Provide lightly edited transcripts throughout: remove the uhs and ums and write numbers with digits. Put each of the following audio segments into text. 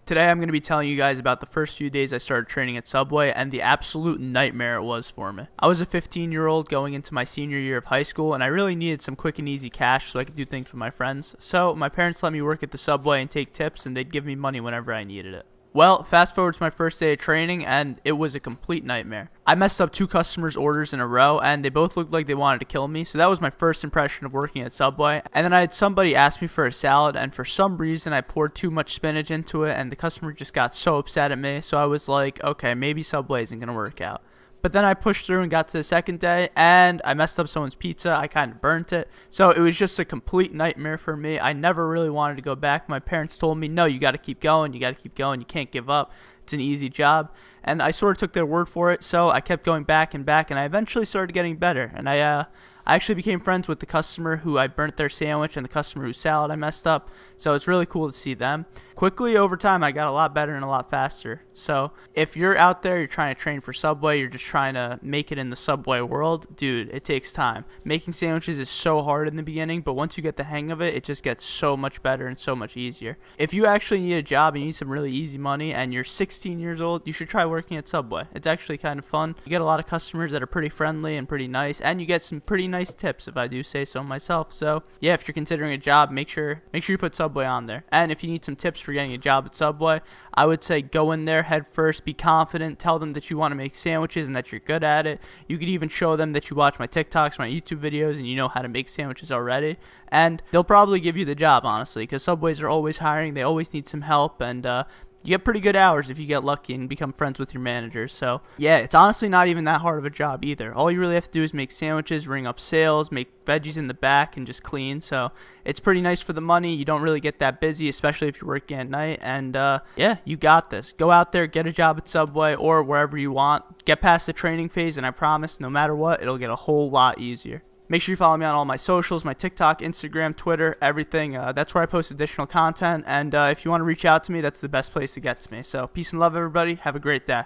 Today I'm going to be telling you guys about the first few days I started training at Subway and the absolute nightmare it was for me. I was a 15-year-old going into my senior year of high school, and I really needed some quick and easy cash so I could do things with my friends. So my parents let me work at the Subway and take tips, and they'd give me money whenever I needed it. Well, fast forward to my first day of training, and it was a complete nightmare. I messed up 2 customers' orders in a row, and they both looked like they wanted to kill me, so that was my first impression of working at Subway. And then I had somebody ask me for a salad, and for some reason I poured too much spinach into it, and the customer just got so upset at me, so I was like, okay, maybe Subway isn't going to work out. But then I pushed through and got to the second day, and I messed up someone's pizza. I kind of burnt it. So it was just a complete nightmare for me. I never really wanted to go back. My parents told me, no, you got to keep going. You got to keep going. You can't give up. It's an easy job. And I sort of took their word for it, so I kept going back and back, and I eventually started getting better. And I actually became friends with the customer who I burnt their sandwich and the customer whose salad I messed up. So it's really cool to see them. Quickly over time, I got a lot better and a lot faster. So if you're out there, you're trying to train for Subway, you're just trying to make it in the Subway world, dude, it takes time. Making sandwiches is so hard in the beginning, but once you get the hang of it, it just gets so much better and so much easier. If you actually need a job and you need some really easy money and you're 16 years old, you should try working at Subway. It's actually kind of fun. You get a lot of customers that are pretty friendly and pretty nice, and you get some pretty nice tips, if I do say so myself. So yeah, if you're considering a job, make sure you put Subway on there. And if you need some tips for getting a job at Subway, I would say go in there head first, be confident, tell them that you want to make sandwiches and that you're good at it. You could even show them that you watch my TikToks, my YouTube videos, and you know how to make sandwiches already, and they'll probably give you the job, honestly, because Subways are always hiring. They always need some help, and you get pretty good hours if you get lucky and become friends with your managers. So yeah, it's honestly not even that hard of a job either. All you really have to do is make sandwiches, ring up sales, make veggies in the back, and just clean. So it's pretty nice for the money. You don't really get that busy, especially if you're working at night. And yeah, you got this. Go out there, get a job at Subway or wherever you want. Get past the training phase, and I promise, no matter what, it'll get a whole lot easier. Make sure you follow me on all my socials, my TikTok, Instagram, Twitter, everything. That's where I post additional content. And if you want to reach out to me, that's the best place to get to me. So peace and love, everybody. Have a great day.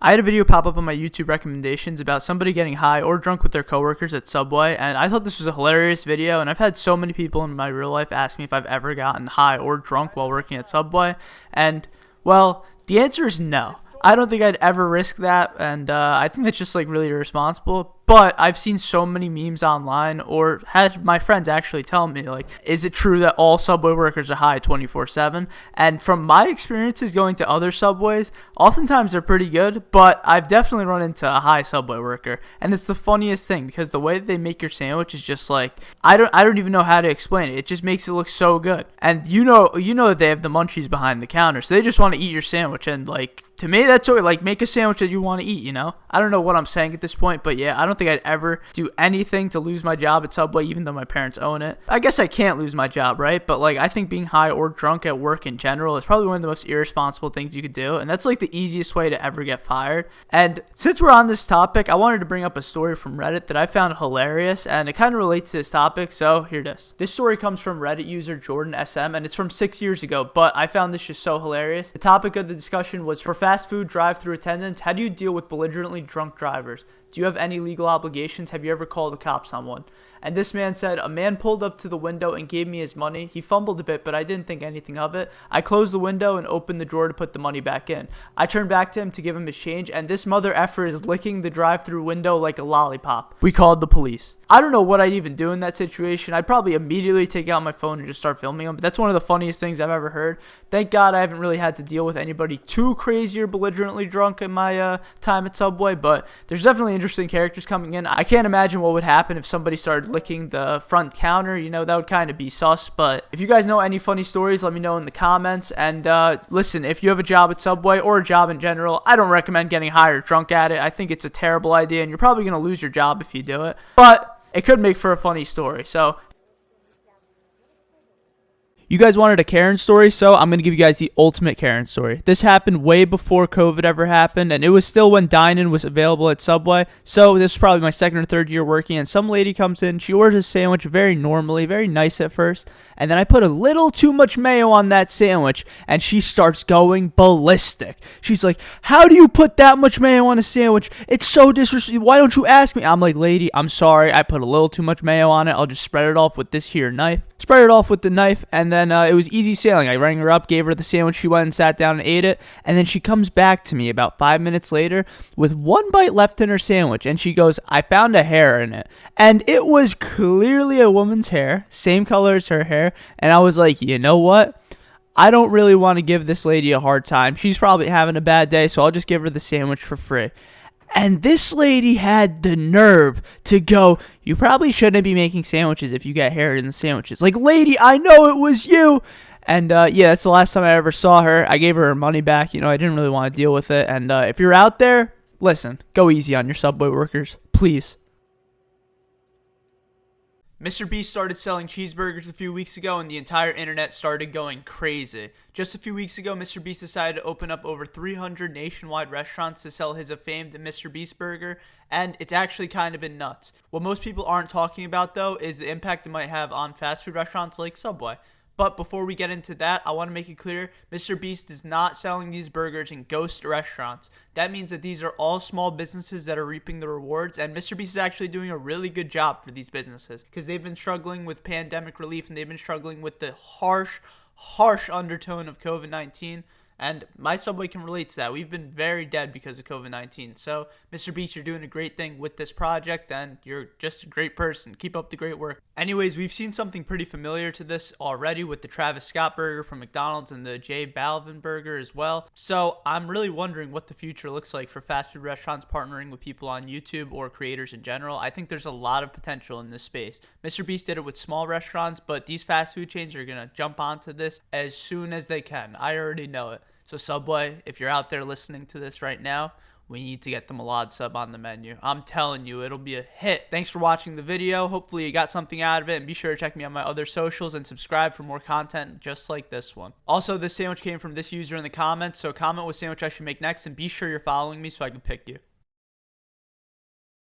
I had a video pop up on my YouTube recommendations about somebody getting high or drunk with their coworkers at Subway, and I thought this was a hilarious video, and I've had so many people in my real life ask me if I've ever gotten high or drunk while working at Subway, and, well, the answer is no. I don't think I'd ever risk that, and I think that's just like really irresponsible. But I've seen so many memes online, or had my friends actually tell me, like, is it true that all Subway workers are high 24/7? And from my experiences going to other Subways, oftentimes they're pretty good, but I've definitely run into a high Subway worker. And it's the funniest thing, because the way that they make your sandwich is just like, I don't even know how to explain it. It just makes it look so good. And you know that they have the munchies behind the counter, so they just want to eat your sandwich. And like, to me, that's okay. Like, make a sandwich that you want to eat, you know? I don't know what I'm saying at this point, but yeah, I don't think I'd ever do anything to lose my job at Subway, even though my parents own it. I guess I can't lose my job, right? But like, I think being high or drunk at work in general is probably one of the most irresponsible things you could do, and that's like the easiest way to ever get fired. And since we're on this topic, I wanted to bring up a story from Reddit that I found hilarious, and it kind of relates to this topic, so here it is. This story comes from Reddit user Jordan SM, and it's from 6 years ago, but I found this just so hilarious. The topic of the discussion was, for fast food drive-thru attendants, how do you deal with belligerently drunk drivers? Do you have any legal obligations? Have you ever called the cops on one? And this man said, a man pulled up to the window and gave me his money. He fumbled a bit, but I didn't think anything of it. I closed the window and opened the drawer to put the money back in. I turned back to him to give him his change, and this mother effer is licking the drive-thru window like a lollipop. We called the police. I don't know what I'd even do in that situation. I'd probably immediately take out my phone and just start filming him, but that's one of the funniest things I've ever heard. Thank God I haven't really had to deal with anybody too crazy or belligerently drunk in my time at Subway, but there's definitely interesting characters coming in. I can't imagine what would happen if somebody started licking the front counter. You know, that would kind of be sus. But if you guys know any funny stories, let me know in the comments. And listen, if you have a job at Subway or a job in general, I don't recommend getting high or drunk at it. I think it's a terrible idea, and you're probably going to lose your job if you do it, but it could make for a funny story. So You guys wanted a Karen story, so I'm going to give you guys the ultimate Karen story. This happened way before COVID ever happened, and it was still when dine-in was available at Subway. So this is probably my second or third year working, and some lady comes in. She orders a sandwich very normally, very nice at first, and then I put a little too much mayo on that sandwich, and she starts going ballistic. She's like, how do you put that much mayo on a sandwich? It's so disrespectful. Why don't you ask me? I'm like, lady, I'm sorry. I put a little too much mayo on it. I'll just spread it off with this here knife. Spread it off with the knife, and then it was easy sailing. I rang her up, gave her the sandwich. She went and sat down and ate it, and then she comes back to me about 5 minutes later with one bite left in her sandwich, and she goes, I found a hair in it. And it was clearly a woman's hair, same color as her hair, and I was like, you know what? I don't really want to give this lady a hard time. She's probably having a bad day, so I'll just give her the sandwich for free. And this lady had the nerve to go, you probably shouldn't be making sandwiches if you get hair in the sandwiches. Like, lady, I know it was you. And yeah, that's the last time I ever saw her. I gave her her money back. You know, I didn't really want to deal with it. And if you're out there, listen, go easy on your Subway workers, please. Mr. Beast started selling cheeseburgers a few weeks ago, and the entire internet started going crazy. Just a few weeks ago, Mr. Beast decided to open up over 300 nationwide restaurants to sell his famed Mr. Beast burger, and it's actually kind of been nuts. What most people aren't talking about, though, is the impact it might have on fast food restaurants like Subway. But before we get into that, I want to make it clear, Mr. Beast is not selling these burgers in ghost restaurants. That means that these are all small businesses that are reaping the rewards, and Mr. Beast is actually doing a really good job for these businesses because they've been struggling with pandemic relief, and they've been struggling with the harsh undertone of COVID-19. And my Subway can relate to that. We've been very dead because of COVID-19. So, Mr. Beast, you're doing a great thing with this project, and you're just a great person. Keep up the great work. Anyways, we've seen something pretty familiar to this already with the Travis Scott burger from McDonald's and the J Balvin burger as well. So, I'm really wondering what the future looks like for fast food restaurants partnering with people on YouTube or creators in general. I think there's a lot of potential in this space. Mr. Beast did it with small restaurants, but these fast food chains are going to jump onto this as soon as they can. I already know it. So Subway, if you're out there listening to this right now, we need to get the Milad sub on the menu. I'm telling you, it'll be a hit. Thanks for watching the video. Hopefully you got something out of it, and be sure to check me on my other socials and subscribe for more content just like this one. Also, this sandwich came from this user in the comments, so comment what sandwich I should make next, and be sure you're following me so I can pick you.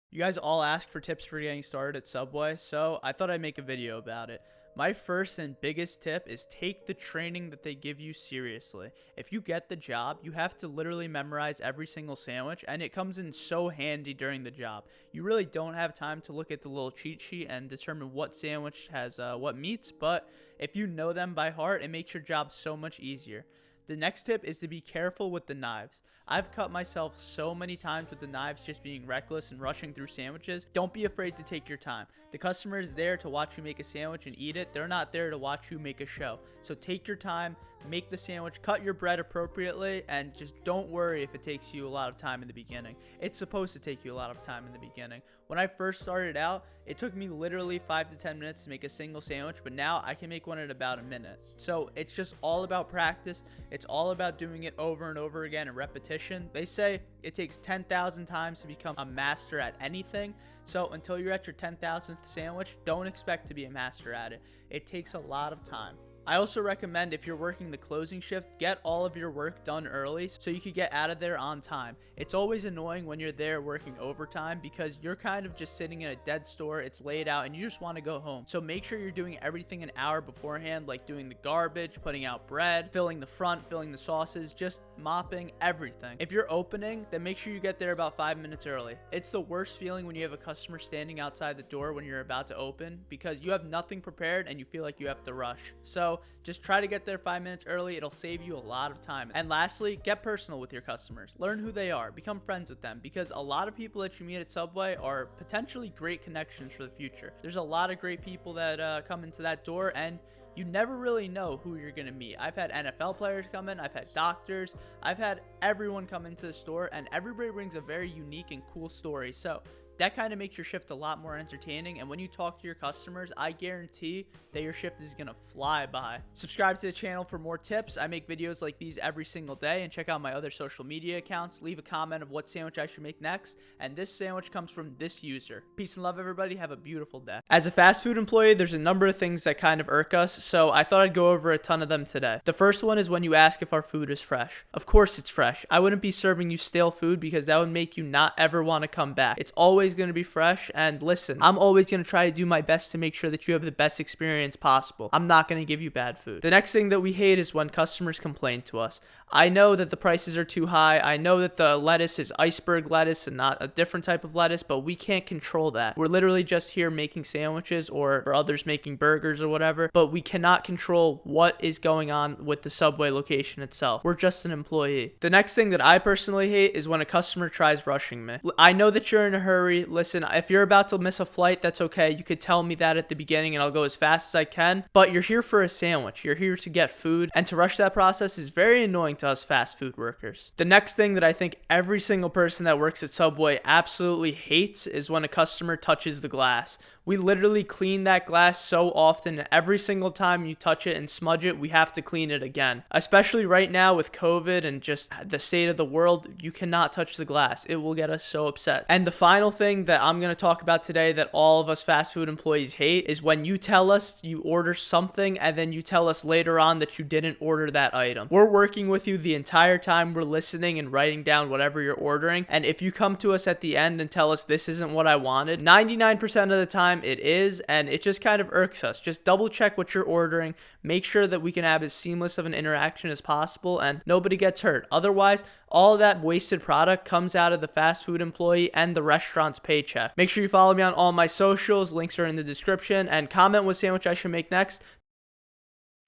You guys all asked for tips for getting started at Subway, so I thought I'd make a video about it. My first and biggest tip is take the training that they give you seriously. If you get the job, you have to literally memorize every single sandwich, and it comes in so handy during the job. You really don't have time to look at the little cheat sheet and determine what sandwich has what meats, but if you know them by heart, it makes your job so much easier. The next tip is to be careful with the knives. I've cut myself so many times with the knives just being reckless and rushing through sandwiches. Don't be afraid to take your time. The customer is there to watch you make a sandwich and eat it. They're not there to watch you make a show. So take your time, make the sandwich, cut your bread appropriately, and just don't worry if it takes you a lot of time in the beginning. It's supposed to take you a lot of time in the beginning. When I first started out, it took me literally 5 to 10 minutes to make a single sandwich, but now I can make one in about a minute. So it's just all about practice. It's all about doing it over and over again and repetition. They say it takes 10,000 times to become a master at anything. So until you're at your 10,000th sandwich, don't expect to be a master at it. It takes a lot of time. I also recommend if you're working the closing shift, get all of your work done early so you can get out of there on time. It's always annoying when you're there working overtime because you're kind of just sitting in a dead store, it's laid out, and you just want to go home. So make sure you're doing everything an hour beforehand, like doing the garbage, putting out bread, filling the front, filling the sauces, just mopping, everything. If you're opening, then make sure you get there about 5 minutes early. It's the worst feeling when you have a customer standing outside the door when you're about to open because you have nothing prepared and you feel like you have to rush. So just try to get there 5 minutes early. It'll save you a lot of time. And lastly, get personal with your customers. Learn who they are. Become friends with them because a lot of people that you meet at Subway are potentially great connections for the future. There's a lot of great people that come into that door, and you never really know who you're going to meet. I've had NFL players come in. I've had doctors. I've had everyone come into the store, and everybody brings a very unique and cool story. So That kind of makes your shift a lot more entertaining, and when you talk to your customers, I guarantee that your shift is gonna fly by. Subscribe to the channel for more tips. I make videos like these every single day, and check out my other social media accounts. Leave a comment of what sandwich I should make next, and this sandwich comes from this user. Peace and love, everybody. Have a beautiful day. As a fast food employee, there's a number of things that kind of irk us, so I thought I'd go over a ton of them today. The first one is when you ask if our food is fresh. Of course it's fresh. I wouldn't be serving you stale food because that would make you not ever want to come back. It's always going to be fresh, and listen, I'm always going to try to do my best to make sure that you have the best experience possible. I'm not going to give you bad food. The next thing that we hate is when customers complain to us. I know that the prices are too high. I know that the lettuce is iceberg lettuce and not a different type of lettuce, but we can't control that. We're literally just here making sandwiches, or for others making burgers or whatever, but we cannot control what is going on with the Subway location itself. We're just an employee. The next thing that I personally hate is when a customer tries rushing me. I know that you're in a hurry. Listen, if you're about to miss a flight, that's okay. You could tell me that at the beginning and I'll go as fast as I can, but you're here for a sandwich. You're here to get food, and to rush that process is very annoying to us fast food workers. The next thing that I think every single person that works at Subway absolutely hates is when a customer touches the glass. We literally clean that glass so often. Every single time you touch it and smudge it, we have to clean it again. Especially right now with COVID and just the state of the world, you cannot touch the glass. It will get us so upset. And the final thing that I'm going to talk about today that all of us fast food employees hate is when you tell us you order something and then you tell us later on that you didn't order that item. We're working with you the entire time. We're listening and writing down whatever you're ordering. And if you come to us at the end and tell us this isn't what I wanted, 99% of the time it is, and it just kind of irks us. Just double check what you're ordering. Make sure that we can have as seamless of an interaction as possible and nobody gets hurt. Otherwise, all of that wasted product comes out of the fast food employee and the restaurant's paycheck. Make sure you follow me on all my socials. Links are in the description, and comment what sandwich I should make next.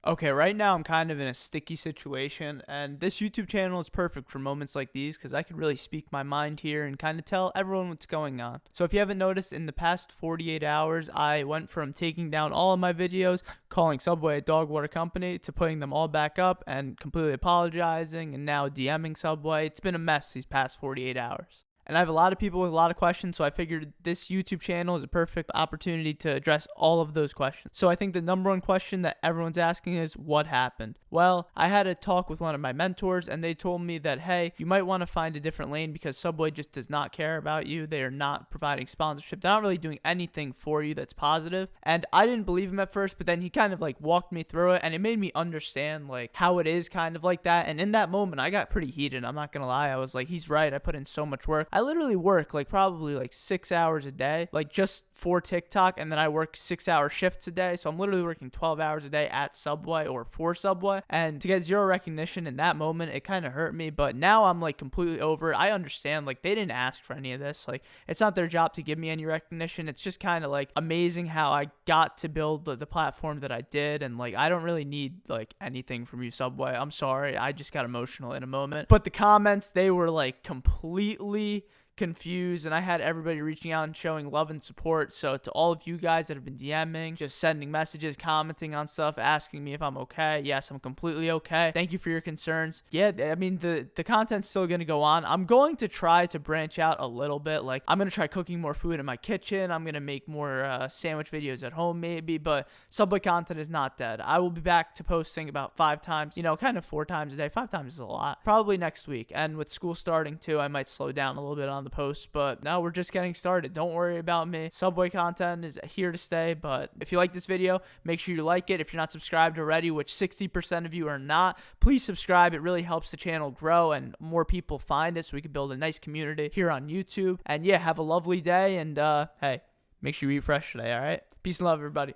Okay, right now I'm kind of in a sticky situation, and this YouTube channel is perfect for moments like these because I can really speak my mind here and kind of tell everyone what's going on. So if you haven't noticed, in the past 48 hours, I went from taking down all of my videos, calling Subway a dog water company, to putting them all back up and completely apologizing, and now DMing Subway. It's been a mess these past 48 hours. And I have a lot of people with a lot of questions, so I figured this YouTube channel is a perfect opportunity to address all of those questions. So I think the number one question that everyone's asking is, what happened? Well, I had a talk with one of my mentors, and they told me that, hey, you might want to find a different lane because Subway just does not care about you. They are not providing sponsorship. They're not really doing anything for you that's positive. And I didn't believe him at first, but then he kind of like walked me through it, and it made me understand like how it is kind of like that. And in that moment, I got pretty heated. I'm not going to lie. I was like, he's right. I put in so much work. I literally work like probably like 6 hours a day, like just for TikTok, and then I work 6-hour shifts a day. So I'm literally working 12 hours a day at Subway or for Subway, and to get zero recognition in that moment, it kind of hurt me. But now I'm like completely over it. I understand like they didn't ask for any of this. Like it's not their job to give me any recognition. It's just kind of like amazing how I got to build the platform that I did, and like I don't really need like anything from you, Subway. I'm sorry, I just got emotional in a moment. But the comments, they were like completely confused, and I had everybody reaching out and showing love and support. So to all of you guys that have been DMing, just sending messages, commenting on stuff, asking me if I'm okay, yes, I'm completely okay. Thank you for your concerns. Yeah, I mean, the content's still going to go on. I'm going to try to branch out a little bit. Like I'm going to try cooking more food in my kitchen. I'm going to make more sandwich videos at home maybe, but Subway content is not dead. I will be back to posting about 5 times, you know, kind of 4 times a day. 5 times is a lot. Probably next week. And with school starting too, I might slow down a little bit on the posts, but no, we're just getting started. Don't worry about me. Subway content is here to stay. But if you like this video, make sure you like it. If you're not subscribed already, which 60% of you are not, please subscribe. It really helps the channel grow and more people find it so we can build a nice community here on YouTube. And yeah, have a lovely day, and hey, make sure you eat fresh today. All right, peace and love, everybody.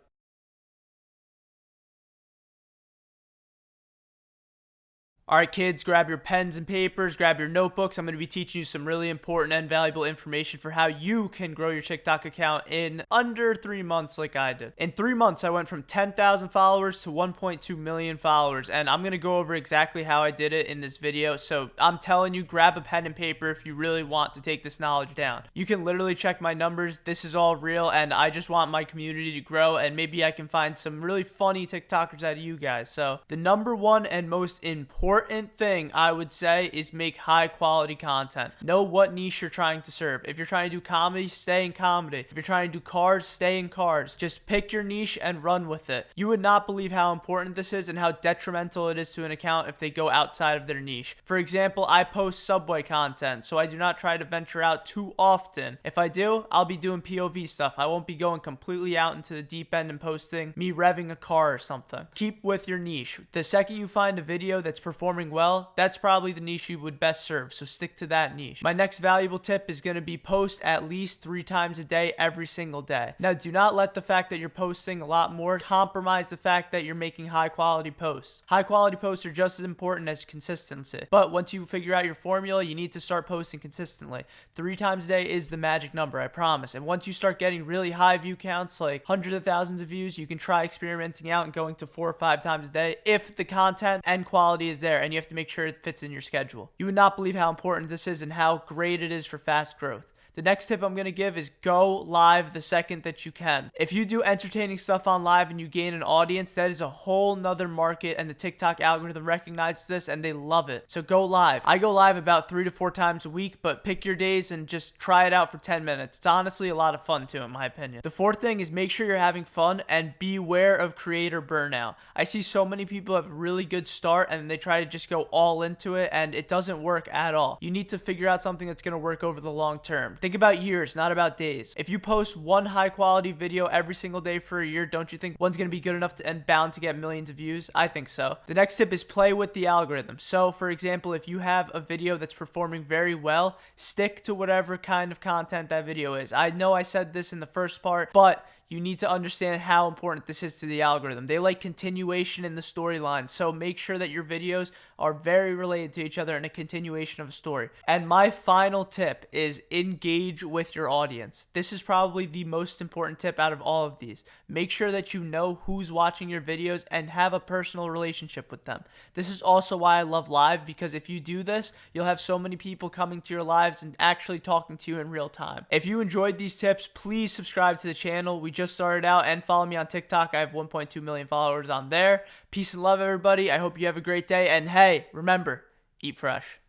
All right, kids, grab your pens and papers, grab your notebooks. I'm going to be teaching you some really important and valuable information for how you can grow your TikTok account in under 3 months like I did. In 3 months, I went from 10,000 followers to 1.2 million followers, and I'm going to go over exactly how I did it in this video. So I'm telling you, grab a pen and paper if you really want to take this knowledge down. You can literally check my numbers. This is all real, and I just want my community to grow, and maybe I can find some really funny TikTokers out of you guys. So the number one and most important important thing I would say is make high quality content. Know what niche you're trying to serve. If you're trying to do comedy, stay in comedy. If you're trying to do cars, stay in cars. Just pick your niche and run with it. You would not believe how important this is and how detrimental it is to an account if they go outside of their niche. For example, I post Subway content, so I do not try to venture out too often. If I do, I'll be doing POV stuff. I won't be going completely out into the deep end and posting me revving a car or something. Keep with your niche. The second you find a video that's performing well, that's probably the niche you would best serve, so stick to that niche. My next valuable tip is going to be post at least 3 times a day every single day. Now, do not let the fact that you're posting a lot more compromise the fact that you're making high quality posts. High quality posts are just as important as consistency, but once you figure out your formula, you need to start posting consistently. 3 times a day is the magic number, I promise. And once you start getting really high view counts, like hundreds of thousands of views, you can try experimenting out and going to 4 or 5 times a day if the content and quality is there, and you have to make sure it fits in your schedule. You would not believe how important this is and how great it is for fast growth. The next tip I'm going to give is go live the second that you can. If you do entertaining stuff on live and you gain an audience, that is a whole nother market, and the TikTok algorithm recognizes this and they love it. So go live. I go live about 3 to 4 times a week, but pick your days and just try it out for 10 minutes. It's honestly a lot of fun too, in my opinion. The fourth thing is make sure you're having fun and beware of creator burnout. I see so many people have a really good start and they try to just go all into it and it doesn't work at all. You need to figure out something that's going to work over the long term. Think about years, not about days. If you post one high quality video every single day for a year, don't you think one's going to be good enough to and bound to get millions of views? I think so. The next tip is play with the algorithm. So for example, if you have a video that's performing very well, stick to whatever kind of content that video is. I know I said this in the first part, but you need to understand how important this is to the algorithm. They like continuation in the storyline, so make sure that your videos are very related to each other and a continuation of a story. And my final tip is engage with your audience. This is probably the most important tip out of all of these. Make sure that you know who's watching your videos and have a personal relationship with them. This is also why I love live, because if you do this, you'll have so many people coming to your lives and actually talking to you in real time. If you enjoyed these tips, please subscribe to the channel. We just started out, and follow me on TikTok. I have 1.2 million followers on there. Peace and love, everybody. I hope you have a great day, and hey, remember, eat fresh.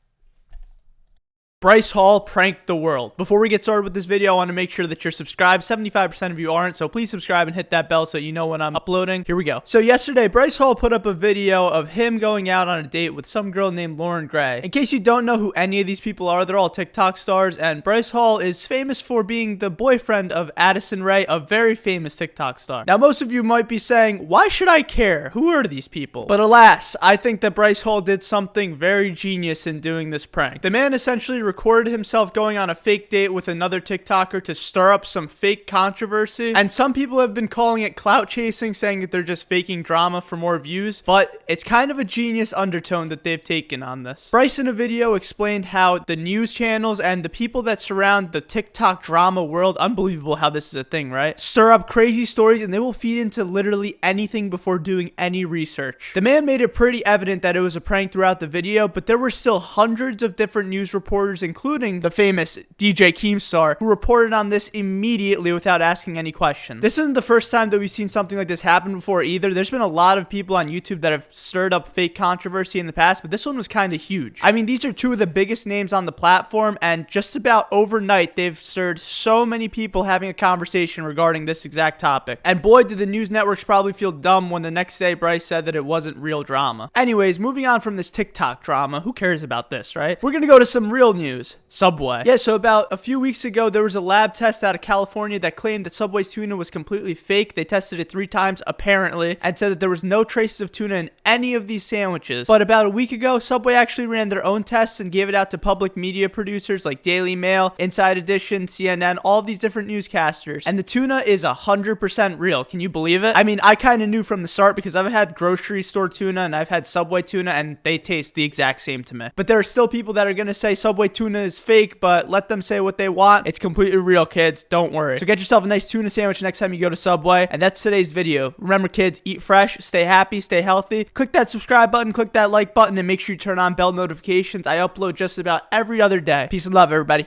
Bryce Hall pranked the world. Before we get started with this video, I want to make sure that you're subscribed. 75% of you aren't, so please subscribe and hit that bell so you know when I'm uploading. Here we go. So yesterday, Bryce Hall put up a video of him going out on a date with some girl named Lauren Gray. In case you don't know who any of these people are, they're all TikTok stars, and Bryce Hall is famous for being the boyfriend of Addison Rae, a very famous TikTok star. Now, most of you might be saying, why should I care? Who are these people? But alas, I think that Bryce Hall did something very genius in doing this prank. The man essentially recorded himself going on a fake date with another TikToker to stir up some fake controversy, and some people have been calling it clout chasing, saying that they're just faking drama for more views, but it's kind of a genius undertone that they've taken on this. Bryce in a video explained how the news channels and the people that surround the TikTok drama world, unbelievable how this is a thing, right? Stir up crazy stories and they will feed into literally anything before doing any research. The man made it pretty evident that it was a prank throughout the video, but there were still hundreds of different news reporters, including the famous DJ Keemstar, who reported on this immediately without asking any questions. This isn't the first time that we've seen something like this happen before either. There's been a lot of people on YouTube that have stirred up fake controversy in the past, but this one was kind of huge. I mean, these are two of the biggest names on the platform, and just about overnight, they've stirred so many people having a conversation regarding this exact topic. And boy, did the news networks probably feel dumb when the next day Bryce said that it wasn't real drama. Anyways, moving on from this TikTok drama, who cares about this, right? We're gonna go to some real news. Subway. Yeah, so about a few weeks ago, there was a lab test out of California that claimed that Subway's tuna was completely fake. They tested it 3 times, apparently, and said that there was no traces of tuna in any of these sandwiches. But about a week ago, Subway actually ran their own tests and gave it out to public media producers like Daily Mail, Inside Edition, CNN, all of these different newscasters. And the tuna is 100% real. Can you believe it? I mean, I kind of knew from the start because I've had grocery store tuna and I've had Subway tuna, and they taste the exact same to me. But there are still people that are going to say Subway tuna is fake, but let them say what they want. It's completely real, kids. Don't worry. So get yourself a nice tuna sandwich next time you go to Subway. And that's today's video. Remember, kids, eat fresh, stay happy, stay healthy. Click that subscribe button, click that like button, and make sure you turn on bell notifications. I upload just about every other day. Peace and love, everybody.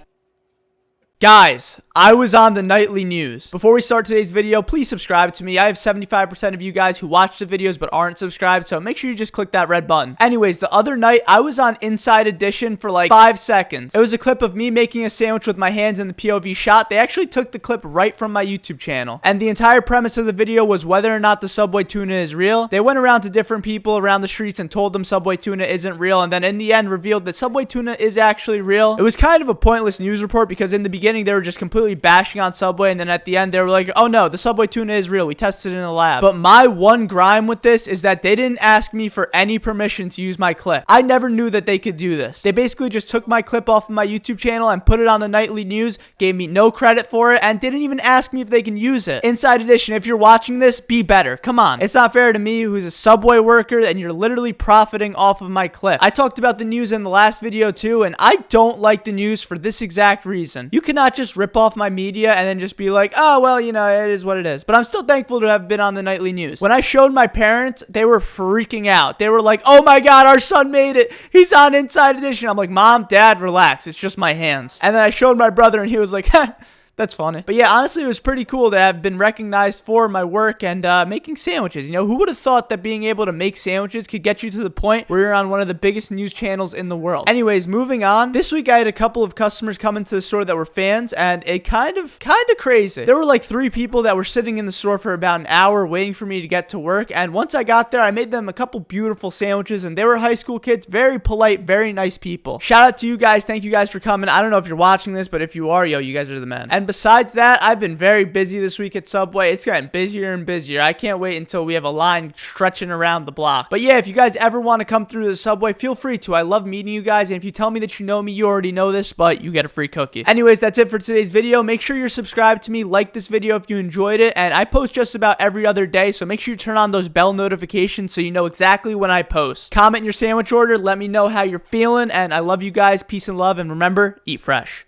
Guys, I was on the nightly news. Before we start today's video, please subscribe to me. I have 75% of you guys who watch the videos but aren't subscribed, so make sure you just click that red button. Anyways, the other night, I was on Inside Edition for like 5 seconds. It was a clip of me making a sandwich with my hands in the POV shot. They actually took the clip right from my YouTube channel. And the entire premise of the video was whether or not the Subway tuna is real. They went around to different people around the streets and told them Subway tuna isn't real, and then in the end revealed that Subway tuna is actually real. It was kind of a pointless news report because in the beginning they were just completely bashing on Subway, and then at the end they were like, oh no, the Subway tuna is real. We tested it in the lab. But my one grime with this is that they didn't ask me for any permission to use my clip. I never knew that they could do this. They basically just took my clip off of my YouTube channel and put it on the nightly news, gave me no credit for it, and didn't even ask me if they can use it. Inside Edition, if you're watching this, be better. Come on. It's not fair to me, who's a Subway worker, and you're literally profiting off of my clip. I talked about the news in the last video too, and I don't like the news for this exact reason. You cannot just rip off my media and then just be like, oh, well, you know, it is what it is. But I'm still thankful to have been on the nightly news. When I showed my parents, they were freaking out. They were like, oh my God, our son made it. He's on Inside Edition. I'm like, Mom, Dad, relax. It's just my hands. And then I showed my brother and he was like, that's funny. But yeah, honestly, it was pretty cool to have been recognized for my work and making sandwiches. You know, who would have thought that being able to make sandwiches could get you to the point where you're on one of the biggest news channels in the world? Anyways, moving on. This week, I had a couple of customers come into the store that were fans, and it kind of crazy. There were like 3 people that were sitting in the store for about an hour waiting for me to get to work. And once I got there, I made them a couple beautiful sandwiches, and they were high school kids, very polite, very nice people. Shout out to you guys. Thank you guys for coming. I don't know if you're watching this, but if you are, yo, you guys are the men. And besides that, I've been very busy this week at Subway. It's gotten busier and busier. I can't wait until we have a line stretching around the block. But yeah, if you guys ever want to come through the Subway, feel free to. I love meeting you guys, and if you tell me that you know me, you already know this, but you get a free cookie. Anyways, that's it for today's video. Make sure you're subscribed to me, like this video if you enjoyed it, and I post just about every other day, so make sure you turn on those bell notifications so you know exactly when I post. Comment your sandwich order, let me know how you're feeling, and I love you guys. Peace and love, and remember, eat fresh.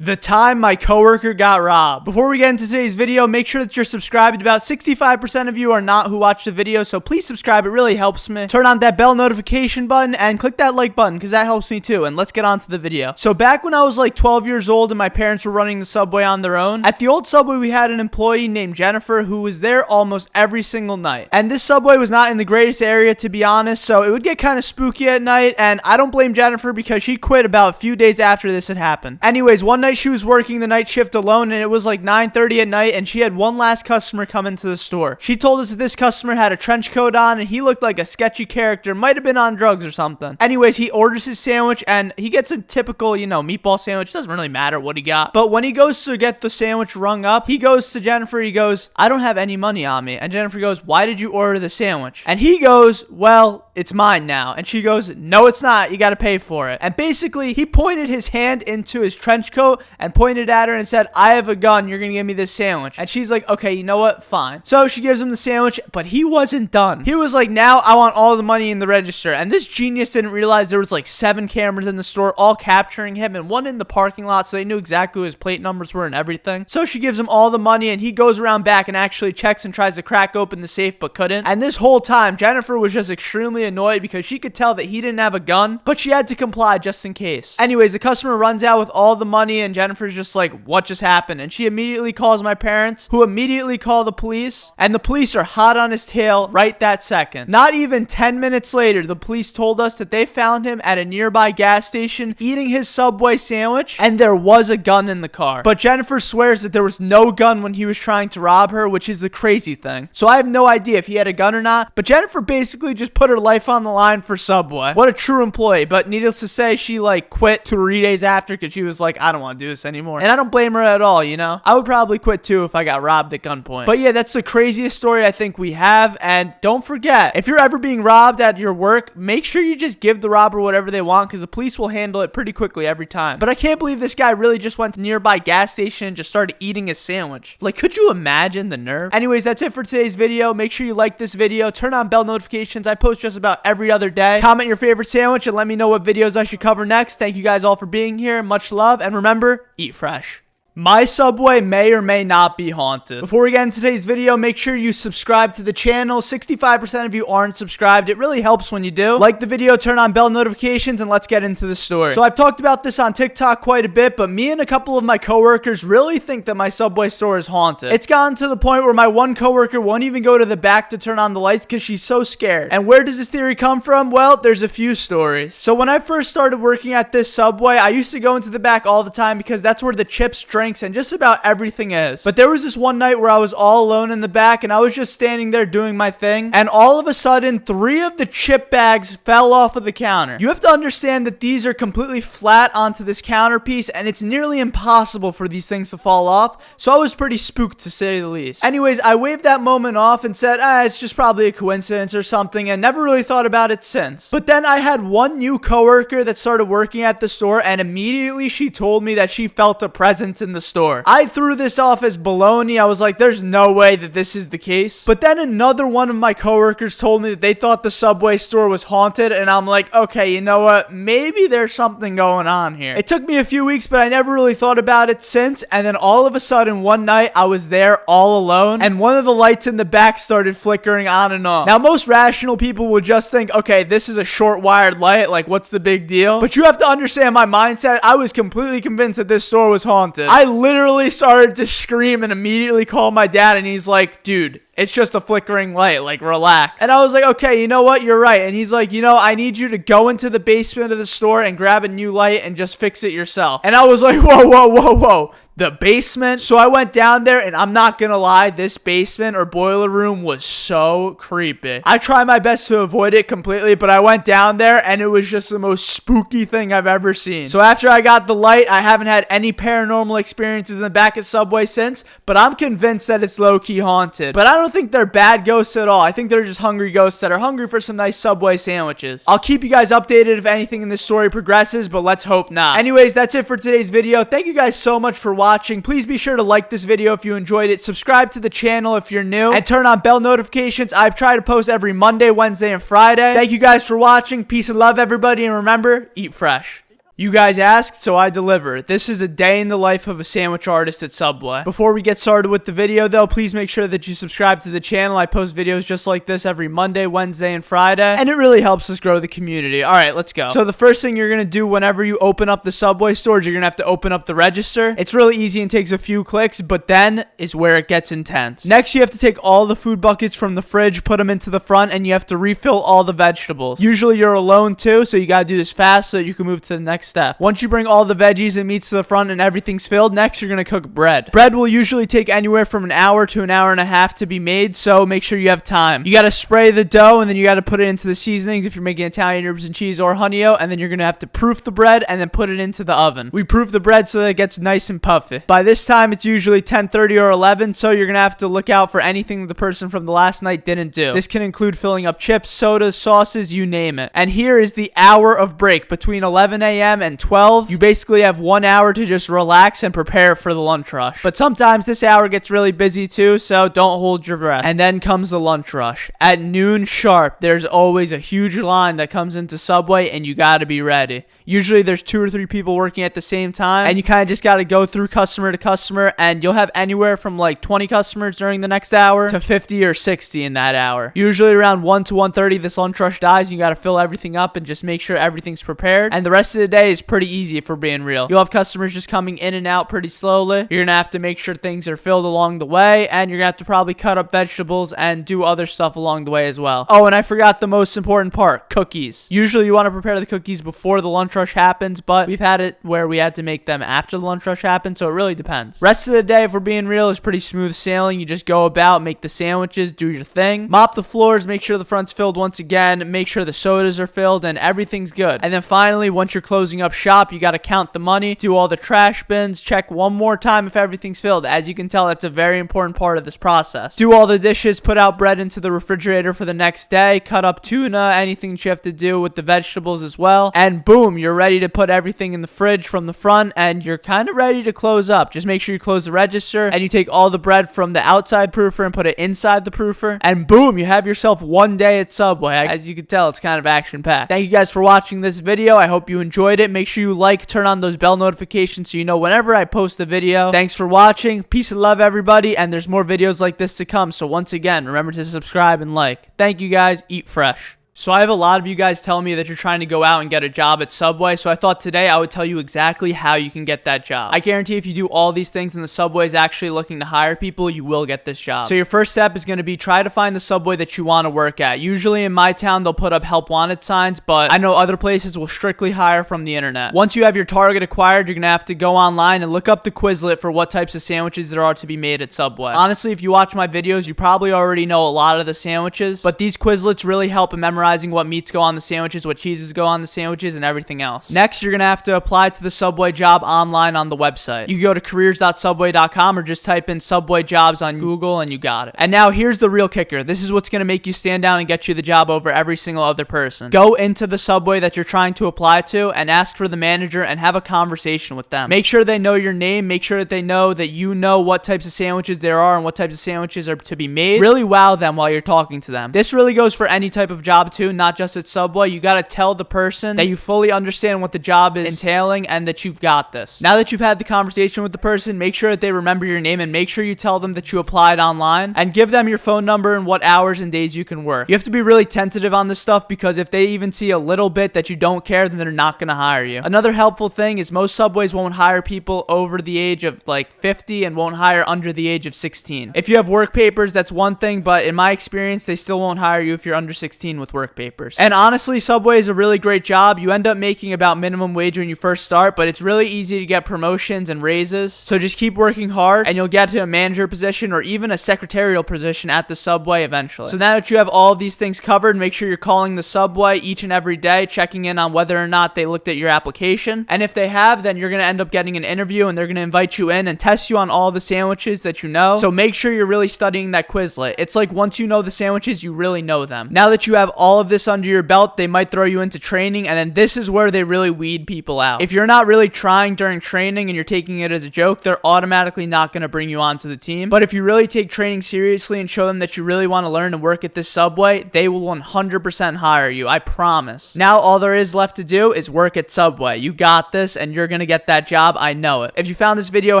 The time my coworker got robbed. Before we get into today's video, make sure that you're subscribed. About 65% of you are not who watch the video, so please subscribe. It really helps me. Turn on that bell notification button and click that like button because that helps me too. And let's get on to the video. So back when I was like 12 years old and my parents were running the Subway on their own, at the old Subway we had an employee named Jennifer who was there almost every single night. And this Subway was not in the greatest area, to be honest, so it would get kind of spooky at night, and I don't blame Jennifer because she quit about a few days after this had happened. Anyways, one night she was working the night shift alone, and it was like 9:30 at night, and she had one last customer come into the store. She told us that this customer had a trench coat on, and he looked like a sketchy character, might have been on drugs or something. Anyways, he orders his sandwich, and he gets a typical, you know, meatball sandwich. Doesn't really matter what he got. But when he goes to get the sandwich rung up, he goes to Jennifer, he goes, I don't have any money on me. And Jennifer goes, why did you order the sandwich? And he goes, well, it's mine now. And she goes, no, it's not. You got to pay for it. And basically, he pointed his hand into his trench coat and pointed at her and said, I have a gun. You're going to give me this sandwich. And she's like, okay, you know what? Fine. So she gives him the sandwich, but he wasn't done. He was like, now I want all the money in the register. And this genius didn't realize there was like 7 cameras in the store all capturing him and one in the parking lot, so they knew exactly what his plate numbers were and everything. So she gives him all the money, and he goes around back and actually checks and tries to crack open the safe but couldn't. And this whole time, Jennifer was just extremely annoyed because she could tell that he didn't have a gun, but she had to comply just in case. Anyways, the customer runs out with all the money, and Jennifer's just like, what just happened? And she immediately calls my parents, who immediately call the police, and the police are hot on his tail right that second. Not even 10 minutes later, the police told us that they found him at a nearby gas station eating his Subway sandwich, and there was a gun in the car. But Jennifer swears that there was no gun when he was trying to rob her, which is the crazy thing. So I have no idea if he had a gun or not, but Jennifer basically just put her life on the line for Subway. What a true employee. But needless to say, she like quit 3 days after because she was like, I don't want to do this anymore. And I don't blame her at all, you know? I would probably quit too if I got robbed at gunpoint. But yeah, that's the craziest story I think we have. And don't forget, if you're ever being robbed at your work, make sure you just give the robber whatever they want because the police will handle it pretty quickly every time. But I can't believe this guy really just went to a nearby gas station and just started eating his sandwich. Like, could you imagine the nerve? Anyways, that's it for today's video. Make sure you like this video, turn on bell notifications. I post just about every other day. Comment your favorite sandwich and let me know what videos I should cover next. Thank you guys all for being here. Much love, and remember, eat fresh. My Subway may or may not be haunted. Before we get into today's video, make sure you subscribe to the channel. 65% of you aren't subscribed. It really helps when you do. Like the video, turn on bell notifications, and let's get into the story. So I've talked about this on TikTok quite a bit, but me and a couple of my coworkers really think that my Subway store is haunted. It's gotten to the point where my one coworker won't even go to the back to turn on the lights because she's so scared. And where does this theory come from? Well, there's a few stories. So when I first started working at this Subway, I used to go into the back all the time because that's where the chips, drinks, and just about everything is. But there was this one night where I was all alone in the back and I was just standing there doing my thing, and all of a sudden 3 of the chip bags fell off of the counter. You have to understand that these are completely flat onto this counter piece and it's nearly impossible for these things to fall off, so I was pretty spooked to say the least. Anyways, I waved that moment off and said, it's just probably a coincidence or something, and never really thought about it since. But then I had one new coworker that started working at the store, and immediately she told me that she felt a presence in the store. I threw this off as baloney. I was like, there's no way that this is the case. But then another one of my coworkers told me that they thought the Subway store was haunted, and I'm like, okay, you know what? Maybe there's something going on here. It took me a few weeks, but I never really thought about it since, and then all of a sudden one night I was there all alone, and one of the lights in the back started flickering on and off. Now, most rational people will just think, okay, this is a short wired light, like what's the big deal? But you have to understand my mindset. I was completely convinced that this store was haunted. I literally started to scream and immediately called my dad, and he's like, dude, it's just a flickering light, like relax. And I was like, okay, you know what? You're right. And he's like, I need you to go into the basement of the store and grab a new light and just fix it yourself. And I was like, whoa. The basement? So I went down there, and I'm not gonna lie, this basement or boiler room was so creepy. I tried my best to avoid it completely, but I went down there and it was just the most spooky thing I've ever seen. So after I got the light, I haven't had any paranormal experiences in the back of Subway since, but I'm convinced that it's low-key haunted. But I don't think they're bad ghosts at all. I think they're just hungry ghosts that are hungry for some nice Subway sandwiches. I'll keep you guys updated if anything in this story progresses, but let's hope not. Anyways, that's it for today's video. Thank you guys so much for watching. Please be sure to like this video if you enjoyed it, subscribe to the channel if you're new, and turn on bell notifications. I've tried to post every Monday, Wednesday, and Friday. Thank you guys for watching. Peace and love, everybody, and remember, eat fresh. You guys asked, so I deliver. This is a day in the life of a sandwich artist at Subway. Before we get started with the video, though, please make sure that you subscribe to the channel. I post videos just like this every Monday, Wednesday, and Friday, and it really helps us grow the community. All right, let's go. So the first thing you're going to do whenever you open up the Subway store is you're going to have to open up the register. It's really easy and takes a few clicks, but then is where it gets intense. Next, you have to take all the food buckets from the fridge, put them into the front, and you have to refill all the vegetables. Usually you're alone too, so you got to do this fast so that you can move to the next step. Once you bring all the veggies and meats to the front and everything's filled, next you're going to cook bread. Bread will usually take anywhere from an hour to an hour and a half to be made, so make sure you have time. You got to spray the dough, and then you got to put it into the seasonings if you're making Italian herbs and cheese or honey-o, and then you're going to have to proof the bread and then put it into the oven. We proof the bread so that it gets nice and puffy. By this time, it's usually 10:30 or 11, so you're going to have to look out for anything the person from the last night didn't do. This can include filling up chips, sodas, sauces, you name it. And here is the hour of break between 11 a.m. and 12. You basically have 1 hour to just relax and prepare for the lunch rush. But sometimes this hour gets really busy too, so don't hold your breath. And then comes the lunch rush. At noon sharp, there's always a huge line that comes into Subway, and you gotta be ready. Usually there's 2 or 3 people working at the same time, and you kind of just gotta go through customer to customer, and you'll have anywhere from like 20 customers during the next hour to 50 or 60 in that hour. Usually around 1 to 1:30, this lunch rush dies, and you gotta fill everything up and just make sure everything's prepared. And the rest of the day is pretty easy if we're being real. You'll have customers just coming in and out pretty slowly. You're gonna have to make sure things are filled along the way, and you're gonna have to probably cut up vegetables and do other stuff along the way as well. Oh, and I forgot the most important part, cookies. Usually you want to prepare the cookies before the lunch rush happens, but we've had it where we had to make them after the lunch rush happened, so it really depends. Rest of the day, if we're being real, is pretty smooth sailing. You just go about, make the sandwiches, do your thing, mop the floors, make sure the front's filled once again, make sure the sodas are filled, and everything's good. And then finally, once you're closing up shop, you got to count the money, do all the trash bins, check one more time if everything's filled. As you can tell, that's a very important part of this process. Do all the dishes, put out bread into the refrigerator for the next day, cut up tuna, anything that you have to do with the vegetables as well, and boom, you're ready to put everything in the fridge from the front, and you're kind of ready to close up. Just make sure you close the register, and you take all the bread from the outside proofer and put it inside the proofer, and boom, you have yourself one day at Subway. As you can tell, it's kind of action-packed. Thank you guys for watching this video. I hope you enjoyed enjoyed it, make sure you like, turn on those bell notifications so you know whenever I post a video. Thanks for watching. Peace and love, everybody, and there's more videos like this to come. So once again, remember to subscribe and like. Thank you guys. Eat fresh. So I have a lot of you guys telling me that you're trying to go out and get a job at Subway, so I thought today I would tell you exactly how you can get that job. I guarantee if you do all these things and the Subway is actually looking to hire people, you will get this job. So your first step is going to be try to find the Subway that you want to work at. Usually in my town, they'll put up help wanted signs, but I know other places will strictly hire from the internet. Once you have your target acquired, you're going to have to go online and look up the Quizlet for what types of sandwiches there are to be made at Subway. Honestly, if you watch my videos, you probably already know a lot of the sandwiches, but these Quizlets really help in memorizing what meats go on the sandwiches, what cheeses go on the sandwiches, and everything else. Next, you're going to have to apply to the Subway job online on the website. You can go to careers.subway.com or just type in Subway jobs on Google and you got it. And now here's the real kicker. This is what's going to make you stand down and get you the job over every single other person. Go into the Subway that you're trying to apply to and ask for the manager and have a conversation with them. Make sure they know your name. Make sure that they know that you know what types of sandwiches there are and what types of sandwiches are to be made. Really wow them while you're talking to them. This really goes for any type of job too, not just at Subway. You got to tell the person that you fully understand what the job is entailing and that you've got this. Now that you've had the conversation with the person, make sure that they remember your name and make sure you tell them that you applied online and give them your phone number and what hours and days you can work. You have to be really tentative on this stuff because if they even see a little bit that you don't care, then they're not going to hire you. Another helpful thing is most Subways won't hire people over the age of like 50 and won't hire under the age of 16. If you have work papers, that's one thing, but in my experience, they still won't hire you if you're under 16 with work papers. And honestly, Subway is a really great job. You end up making about minimum wage when you first start, but it's really easy to get promotions and raises. So just keep working hard and you'll get to a manager position or even a secretarial position at the Subway eventually. So now that you have all of these things covered, make sure you're calling the Subway each and every day, checking in on whether or not they looked at your application. And if they have, then you're going to end up getting an interview and they're going to invite you in and test you on all the sandwiches that you know. So make sure you're really studying that Quizlet. It's like once you know the sandwiches, you really know them. Now that you have all of this under your belt, they might throw you into training, and then this is where they really weed people out. If you're not really trying during training and you're taking it as a joke, they're automatically not going to bring you onto the team. But if you really take training seriously and show them that you really want to learn and work at this Subway, they will 100% hire you. I promise. Now all there is left to do is work at Subway. You got this and you're going to get that job. I know it. If you found this video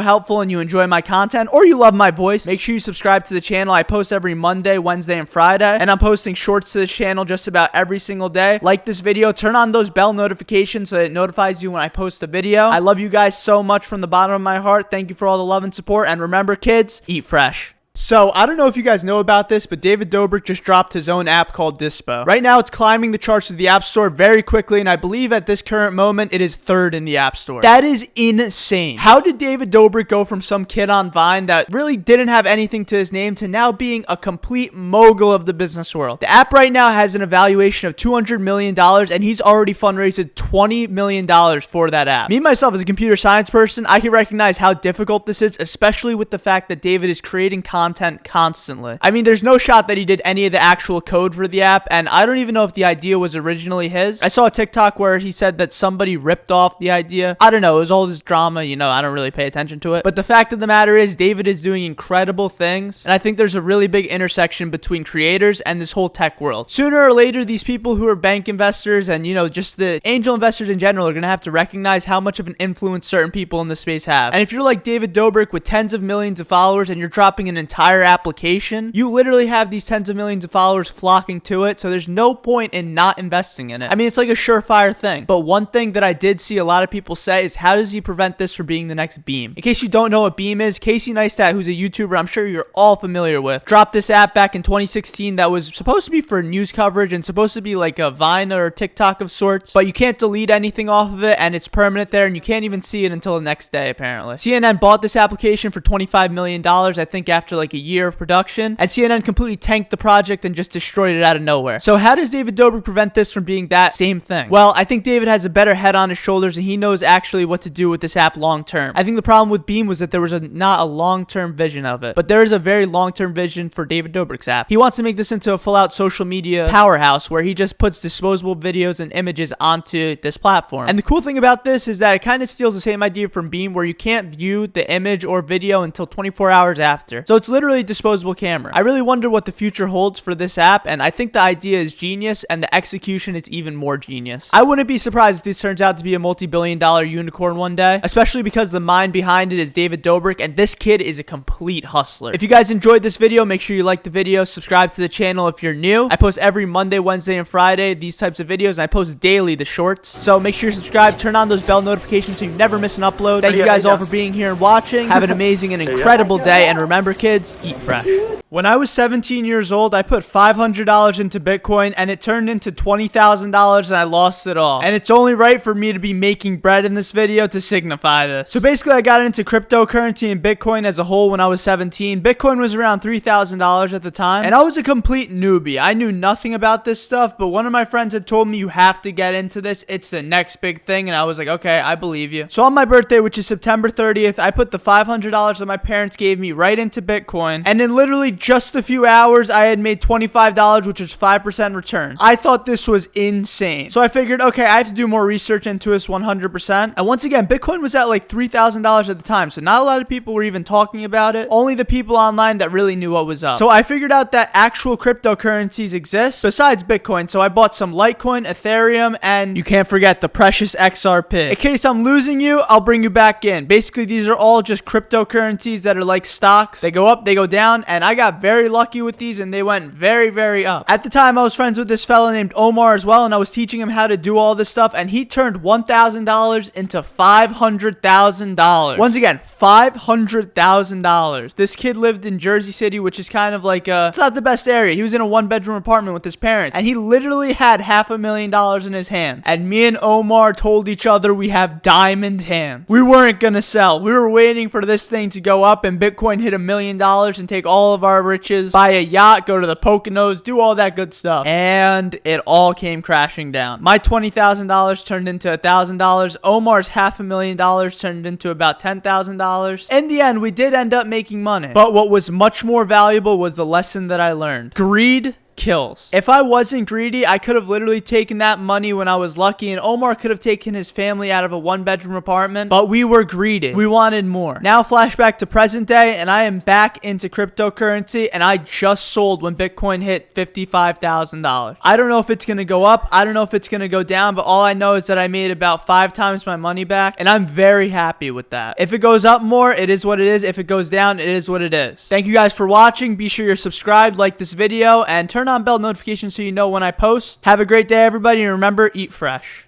helpful and you enjoy my content or you love my voice, make sure you subscribe to the channel. I post every Monday, Wednesday, and Friday, and I'm posting shorts to this channel just about every single day. Like this video, turn on those bell notifications so that it notifies you when I post a video. I love you guys so much from the bottom of my heart. Thank you for all the love and support, and remember, kids, eat fresh. So, I don't know if you guys know about this, but David Dobrik just dropped his own app called Dispo. Right now, it's climbing the charts of the App Store very quickly, and I believe at this current moment, it is third in the App Store. That is insane. How did David Dobrik go from some kid on Vine that really didn't have anything to his name to now being a complete mogul of the business world? The app right now has an evaluation of $200 million, and he's already fundraised $20 million for that app. Me, myself, as a computer science person, I can recognize how difficult this is, especially with the fact that David is creating content constantly. I mean, there's no shot that he did any of the actual code for the app, and I don't even know if the idea was originally his. I saw a TikTok where he said that somebody ripped off the idea. I don't know, it was all this drama, you know, I don't really pay attention to it. But the fact of the matter is, David is doing incredible things, and I think there's a really big intersection between creators and this whole tech world. Sooner or later, these people who are bank investors and, you know, just the angel investors in general are going to have to recognize how much of an influence certain people in this space have. And if you're like David Dobrik with tens of millions of followers and you're dropping an entire application, you literally have these tens of millions of followers flocking to it, so there's no point in not investing in it. I mean, it's like a surefire thing. But one thing that I did see a lot of people say is, how does he prevent this from being the next Beam? In case you don't know what Beam is, Casey Neistat, who's a YouTuber I'm sure you're all familiar with, dropped this app back in 2016 that was supposed to be for news coverage and supposed to be like a Vine or a TikTok of sorts, but you can't delete anything off of it, and it's permanent there, and you can't even see it until the next day, apparently. CNN bought this application for $25 million, I think after like a year of production, and CNN completely tanked the project and just destroyed it out of nowhere. So how does David Dobrik prevent this from being that same thing? Well, I think David has a better head on his shoulders, and he knows actually what to do with this app long term. I think the problem with Beam was that there was not a long-term vision of it, but there is a very long-term vision for David Dobrik's app. He wants to make this into a full-out social media powerhouse where he just puts disposable videos and images onto this platform. And the cool thing about this is that it kind of steals the same idea from Beam, where you can't view the image or video until 24 hours after. So it's it's literally a disposable camera. I really wonder what the future holds for this app, and I think the idea is genius, and the execution is even more genius. I wouldn't be surprised if this turns out to be a multi-billion-dollar unicorn one day, especially because the mind behind it is David Dobrik, and this kid is a complete hustler. If you guys enjoyed this video, make sure you like the video, subscribe to the channel if you're new. I post every Monday, Wednesday, and Friday these types of videos, and I post daily the shorts. So make sure you subscribe, turn on those bell notifications so you never miss an upload. Thank you guys all for being here and watching. Have an amazing and incredible day, and remember, kids, eat fresh. When I was 17 years old, I put $500 into Bitcoin, and it turned into $20,000, and I lost it all. And it's only right for me to be making bread in this video to signify this. So basically, I got into cryptocurrency and Bitcoin as a whole when I was 17. Bitcoin was around $3,000 at the time, and I was a complete newbie. I knew nothing about this stuff, but one of my friends had told me, you have to get into this. It's the next big thing, and I was like, okay, I believe you. So on my birthday, which is September 30th, I put the $500 that my parents gave me right into Bitcoin, and in literally just a few hours, I had made $25, which was 5% return. I thought this was insane. So I figured, okay, I have to do more research into this 100%. And once again, Bitcoin was at like $3,000 at the time, so not a lot of people were even talking about it. Only the people online that really knew what was up. So I figured out that actual cryptocurrencies exist besides Bitcoin. So I bought some Litecoin, Ethereum, and you can't forget the precious XRP. In case I'm losing you, I'll bring you back in. Basically, these are all just cryptocurrencies that are like stocks. They go up, they go down, and I got very lucky with these, and they went very, very up. At the time, I was friends with this fella named Omar as well, and I was teaching him how to do all this stuff, and he turned $1,000 into $500,000. Once again, $500,000. This kid lived in Jersey City, which is kind of like it's not the best area. He was in a one-bedroom apartment with his parents, and he literally had $500,000 in his hands. And me and Omar told each other we have diamond hands. We weren't gonna sell. We were waiting for this thing to go up and Bitcoin hit $1 million and take all of our riches, buy a yacht, go to the Poconos, do all that good stuff. And it all came crashing down. My $20,000 turned into $1,000. Omar's $500,000 turned into about $10,000. In the end, we did end up making money. But what was much more valuable was the lesson that I learned. Greed kills. If I wasn't greedy, I could have literally taken that money when I was lucky, and Omar could have taken his family out of a one-bedroom apartment, but we were greedy. We wanted more. Now flashback to present day, and I am back into cryptocurrency, and I just sold when Bitcoin hit $55,000. I don't know if it's going to go up. I don't know if it's going to go down, but all I know is that I made about 5 times my money back, and I'm very happy with that. If it goes up more, it is what it is. If it goes down, it is what it is. Thank you guys for watching. Be sure you're subscribed, like this video, and turn on bell notifications so you know when I post. Have a great day, everybody, and remember, eat fresh.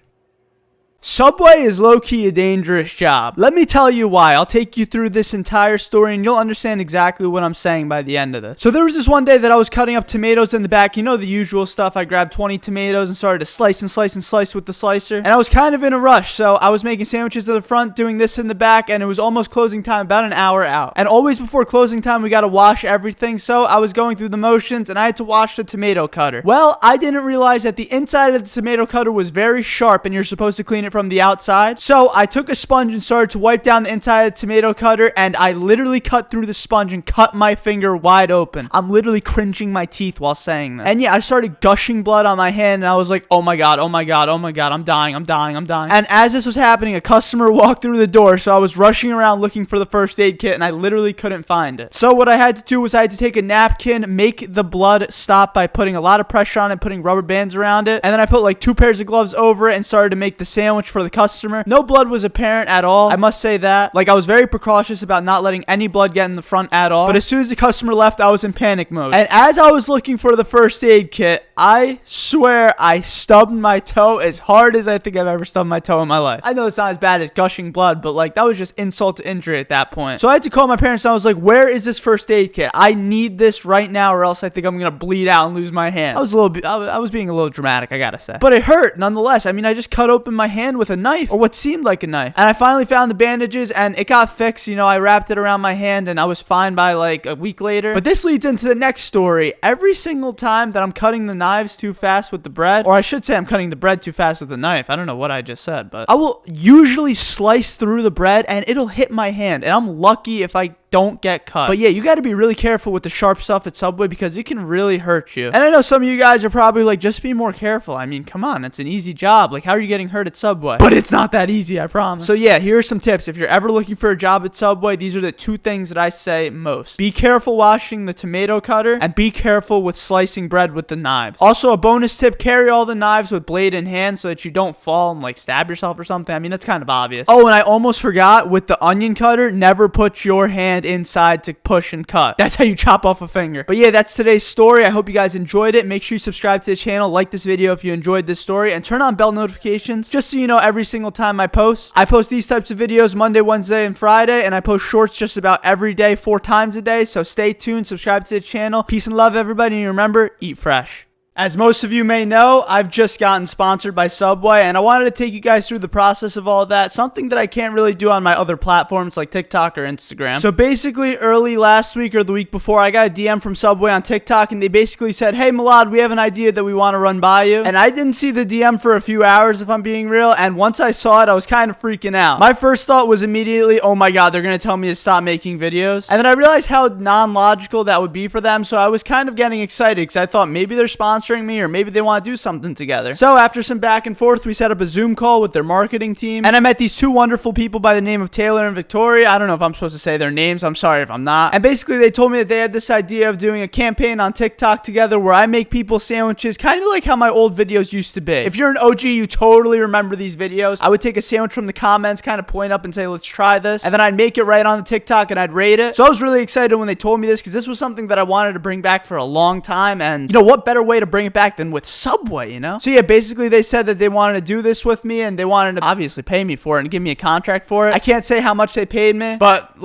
Subway is low-key a dangerous job. Let me tell you why. I'll take you through this entire story and you'll understand exactly what I'm saying by the end of this. So there was this one day that I was cutting up tomatoes in the back. You know the usual stuff. I grabbed 20 tomatoes and started to slice and slice and slice with the slicer. And I was kind of in a rush, so I was making sandwiches at the front, doing this in the back, and it was almost closing time, about an hour out. And always before closing time, we got to wash everything, so I was going through the motions and I had to wash the tomato cutter. Well, I didn't realize that the inside of the tomato cutter was very sharp and you're supposed to clean it from the outside. So I took a sponge and started to wipe down the inside of the tomato cutter, and I literally cut through the sponge and cut my finger wide open. I'm literally cringing my teeth while saying that. And yeah, I started gushing blood on my hand, and I was like, oh my god, oh my god, oh my god, I'm dying, I'm dying, I'm dying. And as this was happening, a customer walked through the door, so I was rushing around looking for the first aid kit, and I literally couldn't find it. So what I had to do was I had to take a napkin, make the blood stop by putting a lot of pressure on it, putting rubber bands around it, and then I put like 2 pairs of gloves over it and started to make the sandwich for the customer. No blood was apparent at all. I must say that. Like, I was very precautious about not letting any blood get in the front at all. But as soon as the customer left, I was in panic mode. And as I was looking for the first aid kit, I swear I stubbed my toe as hard as I think I've ever stubbed my toe in my life. I know it's not as bad as gushing blood, but like, that was just insult to injury at that point. So I had to call my parents and I was like, where is this first aid kit? I need this right now or else I think I'm gonna bleed out and lose my hand. I was being a little dramatic, I gotta say. But it hurt nonetheless. I mean, I just cut open my hand with a knife, or what seemed like a knife. And I finally found the bandages and it got fixed. You know, I wrapped it around my hand and I was fine by like a week later. But this leads into the next story. Every single time that I'm cutting the knives too fast with the bread, or I should say I'm cutting the bread too fast with the knife. I don't know what I just said, but I will usually slice through the bread and it'll hit my hand. And I'm lucky if I don't get cut. But yeah, you got to be really careful with the sharp stuff at Subway because it can really hurt you. And I know some of you guys are probably like, just be more careful. I mean, come on, it's an easy job. Like, how are you getting hurt at Subway? But it's not that easy, I promise. So yeah, here are some tips. If you're ever looking for a job at Subway, these are the two things that I say most. Be careful washing the tomato cutter, and be careful with slicing bread with the knives. Also, a bonus tip, carry all the knives with blade in hand so that you don't fall and like stab yourself or something. I mean, that's kind of obvious. Oh, and I almost forgot, with the onion cutter, never put your hand inside to push and cut. That's how you chop off a finger. But yeah, that's today's story. I hope you guys enjoyed it. Make sure you subscribe to the channel, like this video if you enjoyed this story, and turn on bell notifications just so you know every single time I post. I post these types of videos Monday, Wednesday, and Friday, and I post shorts just about every day, 4 times a day. So stay tuned, subscribe to the channel. Peace and love, everybody, and remember, eat fresh. As most of you may know, I've just gotten sponsored by Subway, and I wanted to take you guys through the process of all that, something that I can't really do on my other platforms like TikTok or Instagram. So basically, early last week or the week before, I got a DM from Subway on TikTok, and they basically said, hey Milad, we have an idea that we want to run by you. And I didn't see the DM for a few hours, if I'm being real, and once I saw it, I was kind of freaking out. My first thought was immediately, oh my god, they're going to tell me to stop making videos. And then I realized how non-logical that would be for them, so I was kind of getting excited because I thought maybe they're sponsoring me, or maybe they want to do something together. So after some back and forth, we set up a Zoom call with their marketing team, and I met these two wonderful people by the name of Taylor and Victoria. I don't know if I'm supposed to say their names. I'm sorry if I'm not. And basically, they told me that they had this idea of doing a campaign on TikTok together where I make people sandwiches, kind of like how my old videos used to be. If you're an OG, you totally remember these videos. I would take a sandwich from the comments, kind of point up and say, let's try this, and then I'd make it right on the TikTok and I'd rate it. So I was really excited when they told me this because this was something that I wanted to bring back for a long time, and you know what better way to bring it back than with Subway, you know? So yeah, basically they said that they wanted to do this with me, and they wanted to obviously pay me for it and give me a contract for it. I can't say how much they paid me, but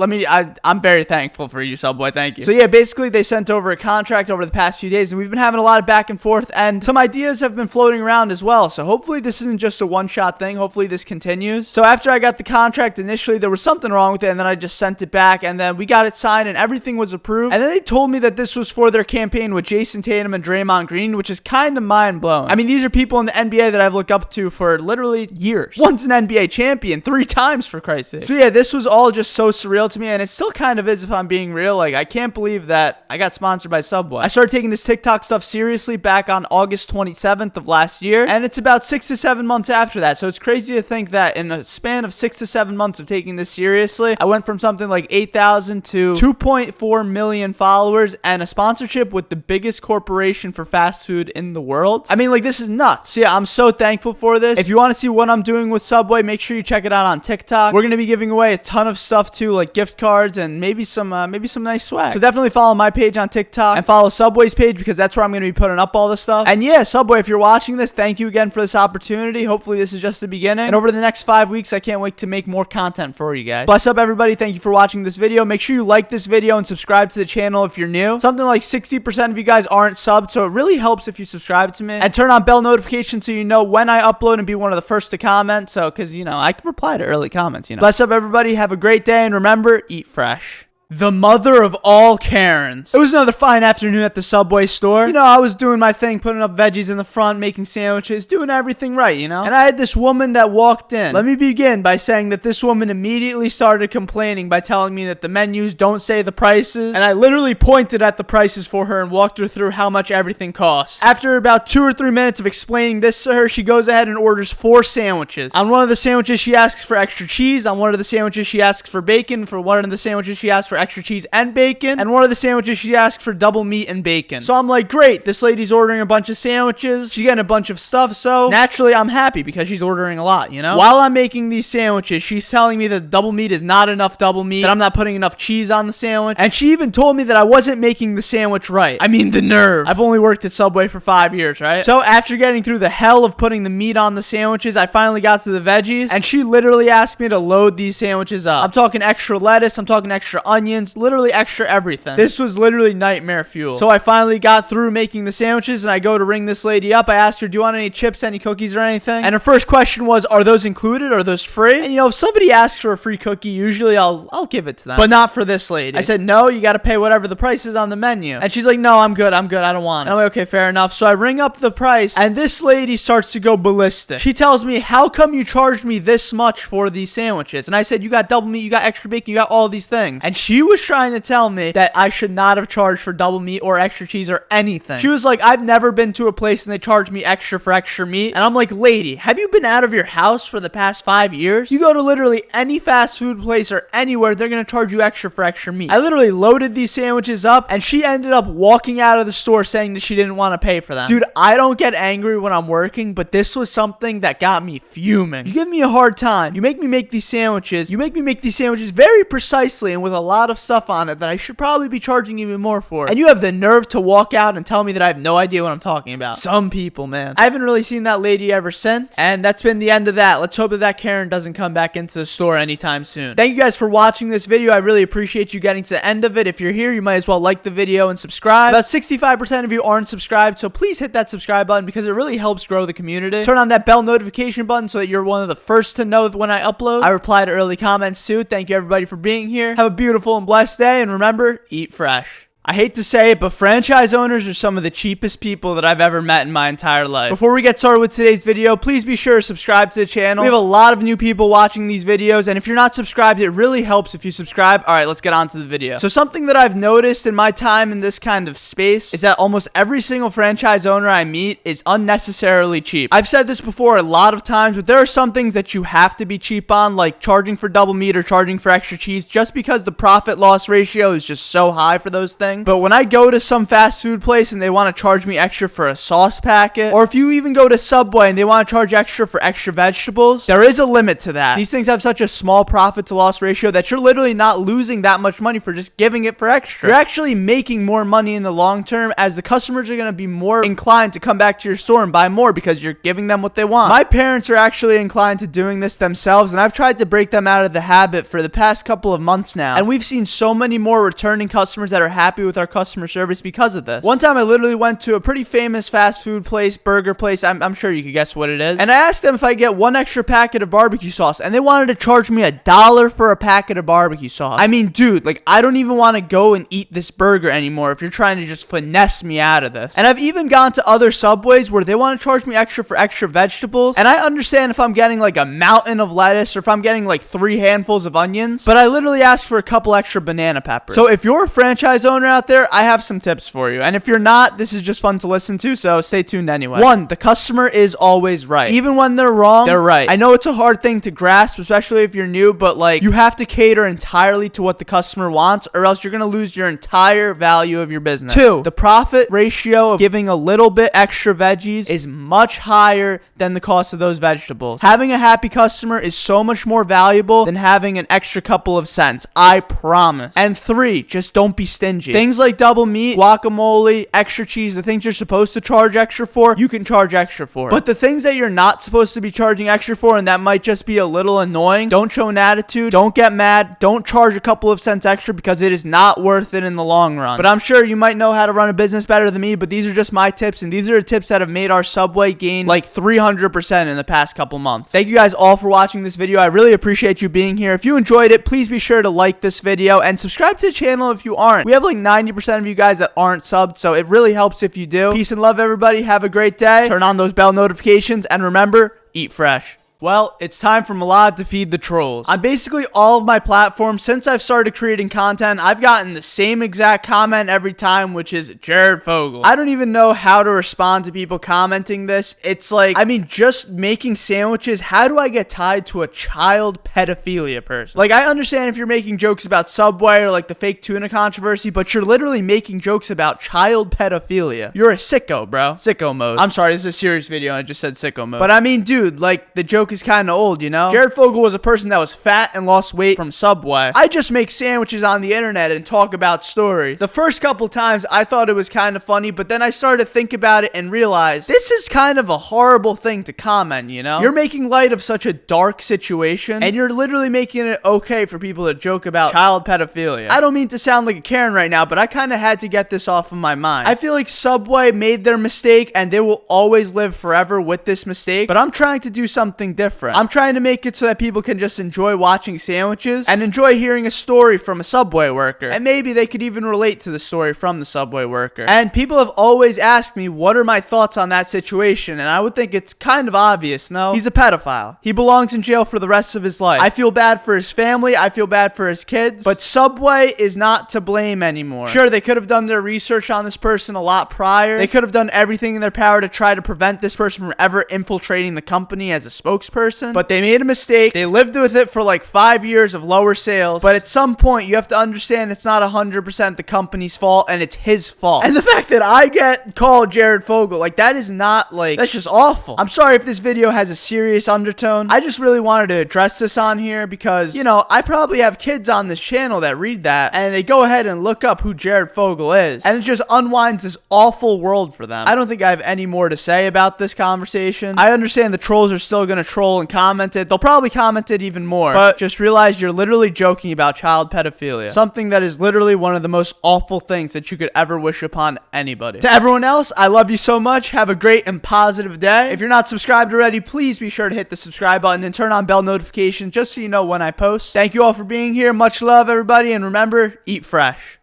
I'm very thankful for you, Subway. Thank you. So yeah, basically they sent over a contract over the past few days, and we've been having a lot of back and forth, and some ideas have been floating around as well. So hopefully this isn't just a one-shot thing. Hopefully this continues. So after I got the contract, initially there was something wrong with it, and then I just sent it back, and then we got it signed and everything was approved. And then they told me that this was for their campaign with Jason Tatum and Draymond Green, which is kind of mind-blowing. I mean, these are people in the NBA that I've looked up to for literally years. One's an NBA champion 3 times, for Christ's sake. So yeah, this was all just so surreal to me, and it still kind of is if I'm being real. Like, I can't believe that I got sponsored by Subway. I started taking this TikTok stuff seriously back on August 27th of last year, and it's about 6 to 7 months after that. So it's crazy to think that in a span of 6 to 7 months of taking this seriously, I went from something like 8,000 to 2.4 million followers and a sponsorship with the biggest corporation for fast food in the world. I mean, like, this is nuts. So yeah, I'm so thankful for this. If you want to see what I'm doing with Subway, make sure you check it out on TikTok. We're going to be giving away a ton of stuff too, like gift cards and maybe some nice swag. So definitely follow my page on TikTok and follow Subway's page because that's where I'm going to be putting up all this stuff. And yeah, Subway, if you're watching this, thank you again for this opportunity. Hopefully this is just the beginning. And over the next 5 weeks, I can't wait to make more content for you guys. Bless up, everybody. Thank you for watching this video. Make sure you like this video and subscribe to the channel if you're new. Something like 60% of you guys aren't subbed, so it really helps if you subscribe to me. And turn on bell notifications so you know when I upload and be one of the first to comment. So, because, you know, I can reply to early comments, you know. Bless up, everybody. Have a great day. And remember, eat fresh. The mother of all Karens. It was another fine afternoon at the Subway store. You know, I was doing my thing, putting up veggies in the front, making sandwiches, doing everything right, you know? And I had this woman that walked in. Let me begin by saying that this woman immediately started complaining by telling me that the menus don't say the prices. And I literally pointed at the prices for her and walked her through how much everything costs. After about 2 or 3 minutes of explaining this to her, she goes ahead and orders 4 sandwiches. On one of the sandwiches, she asks for extra cheese. On one of the sandwiches, she asks for bacon. For one of the sandwiches, she asks for extra cheese and bacon, and one of the sandwiches she asked for double meat and bacon. So I'm like, great, this lady's ordering a bunch of sandwiches, she's getting a bunch of stuff, so naturally I'm happy because she's ordering a lot, you know? While I'm making these sandwiches, she's telling me that double meat is not enough double meat, that I'm not putting enough cheese on the sandwich, and she even told me that I wasn't making the sandwich right. I mean, the nerve. I've only worked at Subway for 5 years, right? So after getting through the hell of putting the meat on the sandwiches, I finally got to the veggies, and she literally asked me to load these sandwiches up. I'm talking extra lettuce, I'm talking extra onions, literally extra everything. This was literally nightmare fuel. So I finally got through making the sandwiches, and I go to ring this lady up. I asked her, do you want any chips, any cookies, or anything? And her first question was, are those included? Are those free? And you know, if somebody asks for a free cookie, usually I'll give it to them, but not for this lady. I said, no, you got to pay whatever the price is on the menu. And she's like, no, I'm good, I don't want it. And I'm like, okay, fair enough. So I ring up the price, and this lady starts to go ballistic. She tells me, how come you charged me this much for these sandwiches? And I said, you got double meat, you got extra bacon, you got all these things. And she She was trying to tell me that I should not have charged for double meat or extra cheese or anything. She was like, I've never been to a place and they charge me extra for extra meat. And I'm like, lady, have you been out of your house for the past 5 years? You go to literally any fast food place or anywhere, they're gonna charge you extra for extra meat. I literally loaded these sandwiches up and she ended up walking out of the store saying that she didn't want to pay for them. Dude, I don't get angry when I'm working, but this was something that got me fuming. You give me a hard time. You make me make these sandwiches. You make me make these sandwiches very precisely and with a lot of stuff on it that I should probably be charging even more for. And you have the nerve to walk out and tell me that I have no idea what I'm talking about. Some people, man. I haven't really seen that lady ever since. And that's been the end of that. Let's hope that Karen doesn't come back into the store anytime soon. Thank you guys for watching this video. I really appreciate you getting to the end of it. If you're here, you might as well like the video and subscribe. About 65% of you aren't subscribed, so please hit that subscribe button because it really helps grow the community. Turn on that bell notification button so that you're one of the first to know when I upload. I reply to early comments too. Thank you everybody for being here. Have a beautiful and blessed day, and remember, eat fresh. I hate to say it, but franchise owners are some of the cheapest people that I've ever met in my entire life. Before we get started with today's video, please be sure to subscribe to the channel. We have a lot of new people watching these videos, and if you're not subscribed, it really helps if you subscribe. All right, let's get on to the video. So something that I've noticed in my time in this kind of space is that almost every single franchise owner I meet is unnecessarily cheap. I've said this before a lot of times, but there are some things that you have to be cheap on, like charging for double meat or charging for extra cheese, just because the profit-loss ratio is just so high for those things. But when I go to some fast food place and they want to charge me extra for a sauce packet, or if you even go to Subway and they want to charge extra for extra vegetables, there is a limit to that. These things have such a small profit to loss ratio that you're literally not losing that much money for just giving it for extra. You're actually making more money in the long term, as the customers are going to be more inclined to come back to your store and buy more because you're giving them what they want. My parents are actually inclined to doing this themselves, and I've tried to break them out of the habit for the past couple of months now, and we've seen so many more returning customers that are happy with our customer service because of this. One time I literally went to a pretty famous fast food place, burger place. I'm sure you could guess what it is. And I asked them if I get one extra packet of barbecue sauce, and they wanted to charge me $1 for a packet of barbecue sauce. I mean, dude, like, I don't even want to go and eat this burger anymore if you're trying to just finesse me out of this. And I've even gone to other Subways where they want to charge me extra for extra vegetables. And I understand if I'm getting like a mountain of lettuce or if I'm getting like 3 handfuls of onions, but I literally asked for a couple extra banana peppers. So if you're a franchise owner out there, I have some tips for you. And if you're not, this is just fun to listen to, so stay tuned anyway. 1, the customer is always right. Even when they're wrong, they're right. I know it's a hard thing to grasp, especially if you're new, but like, you have to cater entirely to what the customer wants, or else you're gonna lose your entire value of your business. 2, the profit ratio of giving a little bit extra veggies is much higher than the cost of those vegetables. Having a happy customer is so much more valuable than having an extra couple of cents. I promise. And 3, just don't be stingy. Things like double meat, guacamole, extra cheese, the things you're supposed to charge extra for, you can charge extra for. But the things that you're not supposed to be charging extra for and that might just be a little annoying, don't show an attitude, don't get mad, don't charge a couple of cents extra because it is not worth it in the long run. But I'm sure you might know how to run a business better than me, but these are just my tips, and these are the tips that have made our Subway gain like 300% in the past couple months. Thank you guys all for watching this video. I really appreciate you being here. If you enjoyed it, please be sure to like this video and subscribe to the channel if you aren't. We have like 90% of you guys that aren't subbed, so it really helps if you do. Peace and love, everybody. Have a great day. Turn on those bell notifications, and remember, eat fresh. Well, it's time for Milad to feed the trolls. On basically all of my platforms, since I've started creating content, I've gotten the same exact comment every time, which is Jared Fogle. I don't even know how to respond to people commenting this. It's like, I mean, just making sandwiches, how do I get tied to a child pedophilia person? Like, I understand if you're making jokes about Subway or like the fake tuna controversy, but you're literally making jokes about child pedophilia. You're a sicko, bro. Sicko mode. I'm sorry, this is a serious video and I just said sicko mode. But I mean, dude, like, the joke is kind of old, you know? Jared Fogle was a person that was fat and lost weight from Subway. I just make sandwiches on the internet and talk about stories. The first couple times I thought it was kind of funny, but then I started to think about it and realized this is kind of a horrible thing to comment, you know? You're making light of such a dark situation and you're literally making it okay for people to joke about child pedophilia. I don't mean to sound like a Karen right now, but I kind of had to get this off of my mind. I feel like Subway made their mistake and they will always live forever with this mistake, but I'm trying to do something different. I'm trying to make it so that people can just enjoy watching sandwiches and enjoy hearing a story from a Subway worker. And maybe they could even relate to the story from the Subway worker. And people have always asked me, what are my thoughts on that situation? And I would think it's kind of obvious, no? He's a pedophile. He belongs in jail for the rest of his life. I feel bad for his family. I feel bad for his kids. But Subway is not to blame anymore. Sure, they could have done their research on this person a lot prior. They could have done everything in their power to try to prevent this person from ever infiltrating the company as a spokesperson. But they made a mistake. They lived with it for like 5 years of lower sales. But at some point, you have to understand it's not 100% the company's fault, and it's his fault. And the fact that I get called Jared Fogle, like, that is not, like, that's just awful. I'm sorry if this video has a serious undertone. I just really wanted to address this on here because, you know, I probably have kids on this channel that read that, and they go ahead and look up who Jared Fogle is, and it just unwinds this awful world for them. I don't think I have any more to say about this conversation. I understand the trolls are still gonna troll and comment it. They'll probably comment it even more, but just realize you're literally joking about child pedophilia, something that is literally one of the most awful things that you could ever wish upon anybody. To everyone else, I love you so much. Have a great and positive day. If you're not subscribed already, please be sure to hit the subscribe button and turn on bell notifications just so you know when I post. Thank you all for being here. Much love, everybody, and remember, eat fresh.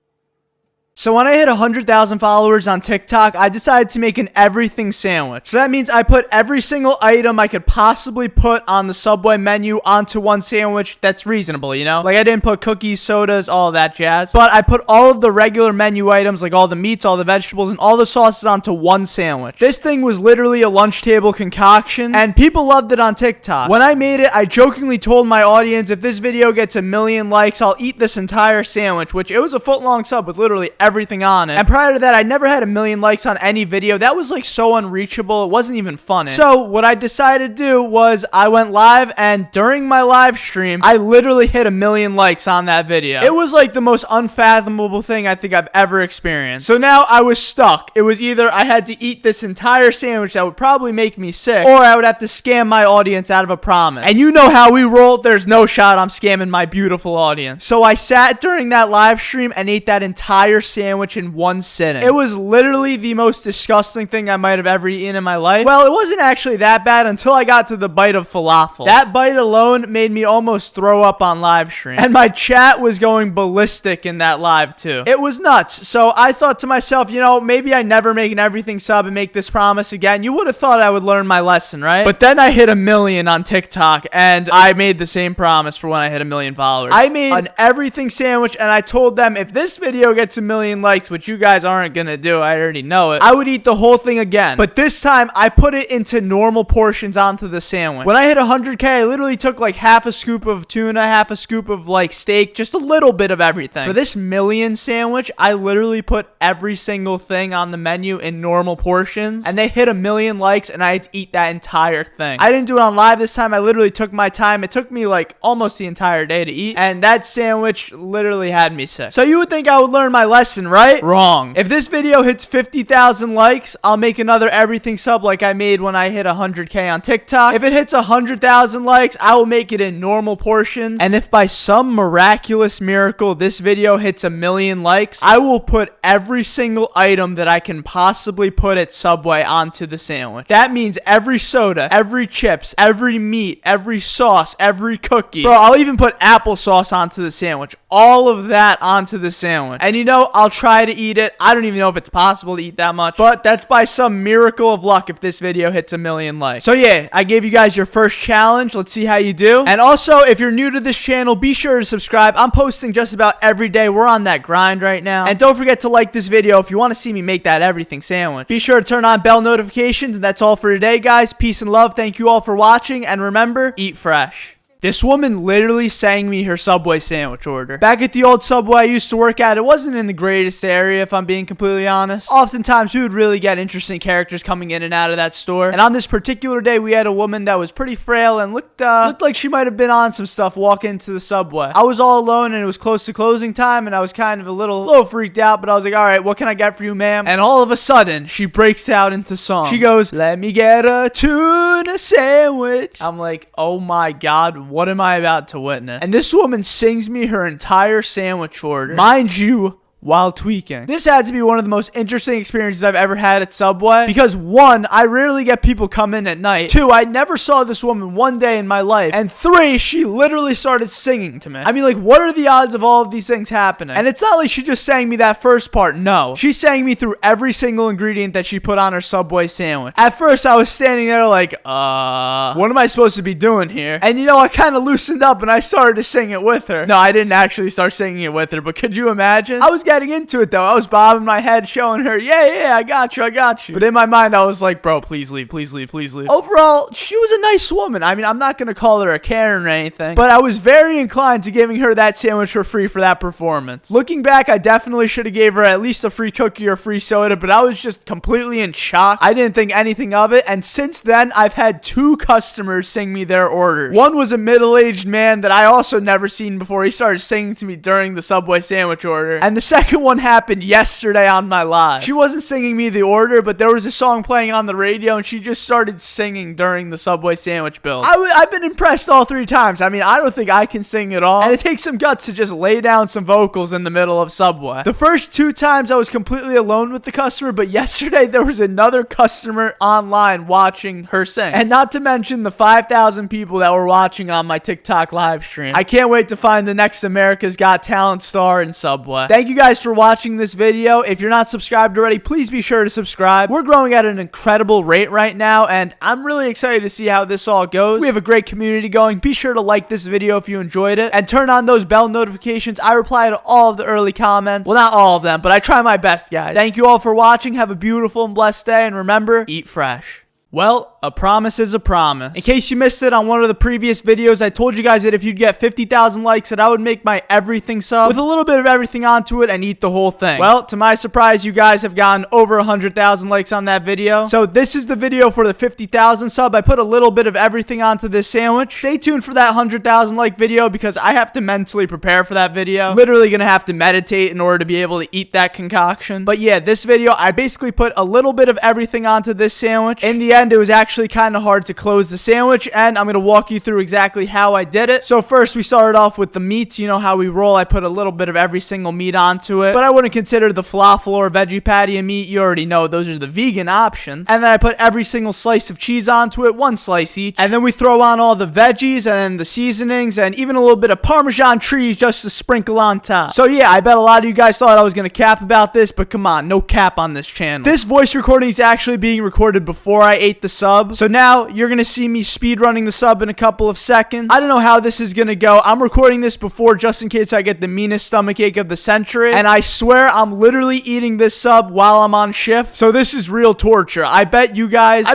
So when I hit 100,000 followers on TikTok, I decided to make an everything sandwich. So that means I put every single item I could possibly put on the Subway menu onto one sandwich that's reasonable, you know? Like, I didn't put cookies, sodas, all of that jazz. But I put all of the regular menu items, like all the meats, all the vegetables, and all the sauces onto one sandwich. This thing was literally a lunch table concoction, and people loved it on TikTok. When I made it, I jokingly told my audience, if this video gets 1 million likes, I'll eat this entire sandwich, which it was a foot-long sub with literally everything on it. And prior to that, I never had 1 million likes on any video. That was like so unreachable. It wasn't even fun. So what I decided to do was I went live, and during my live stream, I literally hit 1 million likes on that video. It was like the most unfathomable thing I think I've ever experienced. So now I was stuck. It was either I had to eat this entire sandwich that would probably make me sick, or I would have to scam my audience out of a promise. And you know how we roll. There's no shot I'm scamming my beautiful audience. So I sat during that live stream and ate that entire sandwich in one sitting. It was literally the most disgusting thing I might have ever eaten in my life. Well, it wasn't actually that bad until I got to the bite of falafel. That bite alone made me almost throw up on live stream. And my chat was going ballistic in that live too. It was nuts. So I thought to myself, you know, maybe I never make an everything sub and make this promise again. You would have thought I would learn my lesson, right? But then I hit 1 million on TikTok, and I made the same promise for when I hit 1 million followers. I made an everything sandwich, and I told them if this video gets 1 million likes, which you guys aren't gonna do, I already know it, I would eat the whole thing again. But this time, I put it into normal portions onto the sandwich. When I hit 100K, I literally took like half a scoop of tuna, half a scoop of like steak, just a little bit of everything. For this million sandwich, I literally put every single thing on the menu in normal portions, and they hit 1 million likes, and I had to eat that entire thing. I didn't do it on live this time. I literally took my time. It took me like almost the entire day to eat, and that sandwich literally had me sick. So you would think I would learn my lesson, right? Wrong. If this video hits 50,000 likes, I'll make another everything sub like I made when I hit 100K on TikTok. If it hits 100,000 likes, I will make it in normal portions. And if by some miraculous miracle this video hits 1 million likes, I will put every single item that I can possibly put at Subway onto the sandwich. That means every soda, every chips, every meat, every sauce, every cookie. Bro, I'll even put applesauce onto the sandwich. All of that onto the sandwich. And you know, I'll try to eat it. I don't even know if it's possible to eat that much, but that's by some miracle of luck if this video hits 1 million likes. So yeah, I gave you guys your first challenge. Let's see how you do. And also, if you're new to this channel, be sure to subscribe. I'm posting just about every day. We're on that grind right now. And don't forget to like this video if you want to see me make that everything sandwich. Be sure to turn on bell notifications. And that's all for today, guys. Peace and love. Thank you all for watching. And remember, eat fresh. This woman literally sang me her Subway sandwich order. Back at the old Subway I used to work at, it wasn't in the greatest area, if I'm being completely honest. Oftentimes, we would really get interesting characters coming in and out of that store. And on this particular day, we had a woman that was pretty frail and looked like she might have been on some stuff walking into the Subway. I was all alone, and it was close to closing time, and I was kind of a little freaked out, but I was like, all right, what can I get for you, ma'am? And all of a sudden, she breaks out into song. She goes, let me get a tuna sandwich. I'm like, oh my God, what am I about to witness? And this woman sings me her entire sandwich order. Mind you, while tweaking. This had to be one of the most interesting experiences I've ever had at Subway because 1, I rarely get people come in at night. 2, I never saw this woman one day in my life. And 3, she literally started singing to me. I mean, like, what are the odds of all of these things happening? And it's not like she just sang me that first part. No, she sang me through every single ingredient that she put on her Subway sandwich. At first, I was standing there like, what am I supposed to be doing here? And you know, I kind of loosened up and I started to sing it with her. No, I didn't actually start singing it with her, but could you imagine? I was getting into it though. I was bobbing my head, showing her, yeah, I got you. But in my mind, I was like, bro, please leave. Overall, she was a nice woman. I mean, I'm not going to call her a Karen or anything, but I was very inclined to giving her that sandwich for free for that performance. Looking back, I definitely should have gave her at least a free cookie or free soda, but I was just completely in shock. I didn't think anything of it, and since then, I've had 2 customers sing me their orders. One was a middle-aged man that I also never seen before. He started singing to me during the Subway sandwich order, and the second one happened yesterday on my live. She wasn't singing me the order, but there was a song playing on the radio, and she just started singing during the Subway sandwich build. I've been impressed all 3 times. I mean, I don't think I can sing at all, and it takes some guts to just lay down some vocals in the middle of Subway. The first 2 times I was completely alone with the customer, but yesterday there was another customer online watching her sing. And not to mention the 5,000 people that were watching on my TikTok live stream. I can't wait to find the next America's Got Talent star in Subway. Thank you guys for watching this video. If you're not subscribed already, please be sure to subscribe. We're growing at an incredible rate right now, and I'm really excited to see how this all goes. We have a great community going. Be sure to like this video if you enjoyed it, and turn on those bell notifications. I reply to all of the early comments. Well, not all of them, but I try my best, guys. Thank you all for watching. Have a beautiful and blessed day, and remember, eat fresh. Well, a promise is a promise. In case you missed it on one of the previous videos, I told you guys that if you'd get 50,000 likes, that I would make my everything sub with a little bit of everything onto it and eat the whole thing. Well, to my surprise, you guys have gotten over 100,000 likes on that video. So this is the video for the 50,000 sub. I put a little bit of everything onto this sandwich. Stay tuned for that 100,000 like video because I have to mentally prepare for that video. Literally gonna have to meditate in order to be able to eat that concoction. But yeah, this video, I basically put a little bit of everything onto this sandwich. In the end, it was actually kind of hard to close the sandwich, and I'm going to walk you through exactly how I did it. So first, we started off with the meats. You know how we roll. I put a little bit of every single meat onto it, but I wouldn't consider the falafel or veggie patty a meat. You already know those are the vegan options. And then I put every single slice of cheese onto it, 1 slice each. And then we throw on all the veggies and the seasonings and even a little bit of Parmesan cheese just to sprinkle on top. So yeah, I bet a lot of you guys thought I was going to cap about this, but come on, no cap on this channel. This voice recording is actually being recorded before I ate the sub. So now you're going to see me speed running the sub in a couple of seconds. I don't know how this is going to go. I'm recording this before just in case I get the meanest stomachache of the century. And I swear I'm literally eating this sub while I'm on shift. So this is real torture. I bet you guys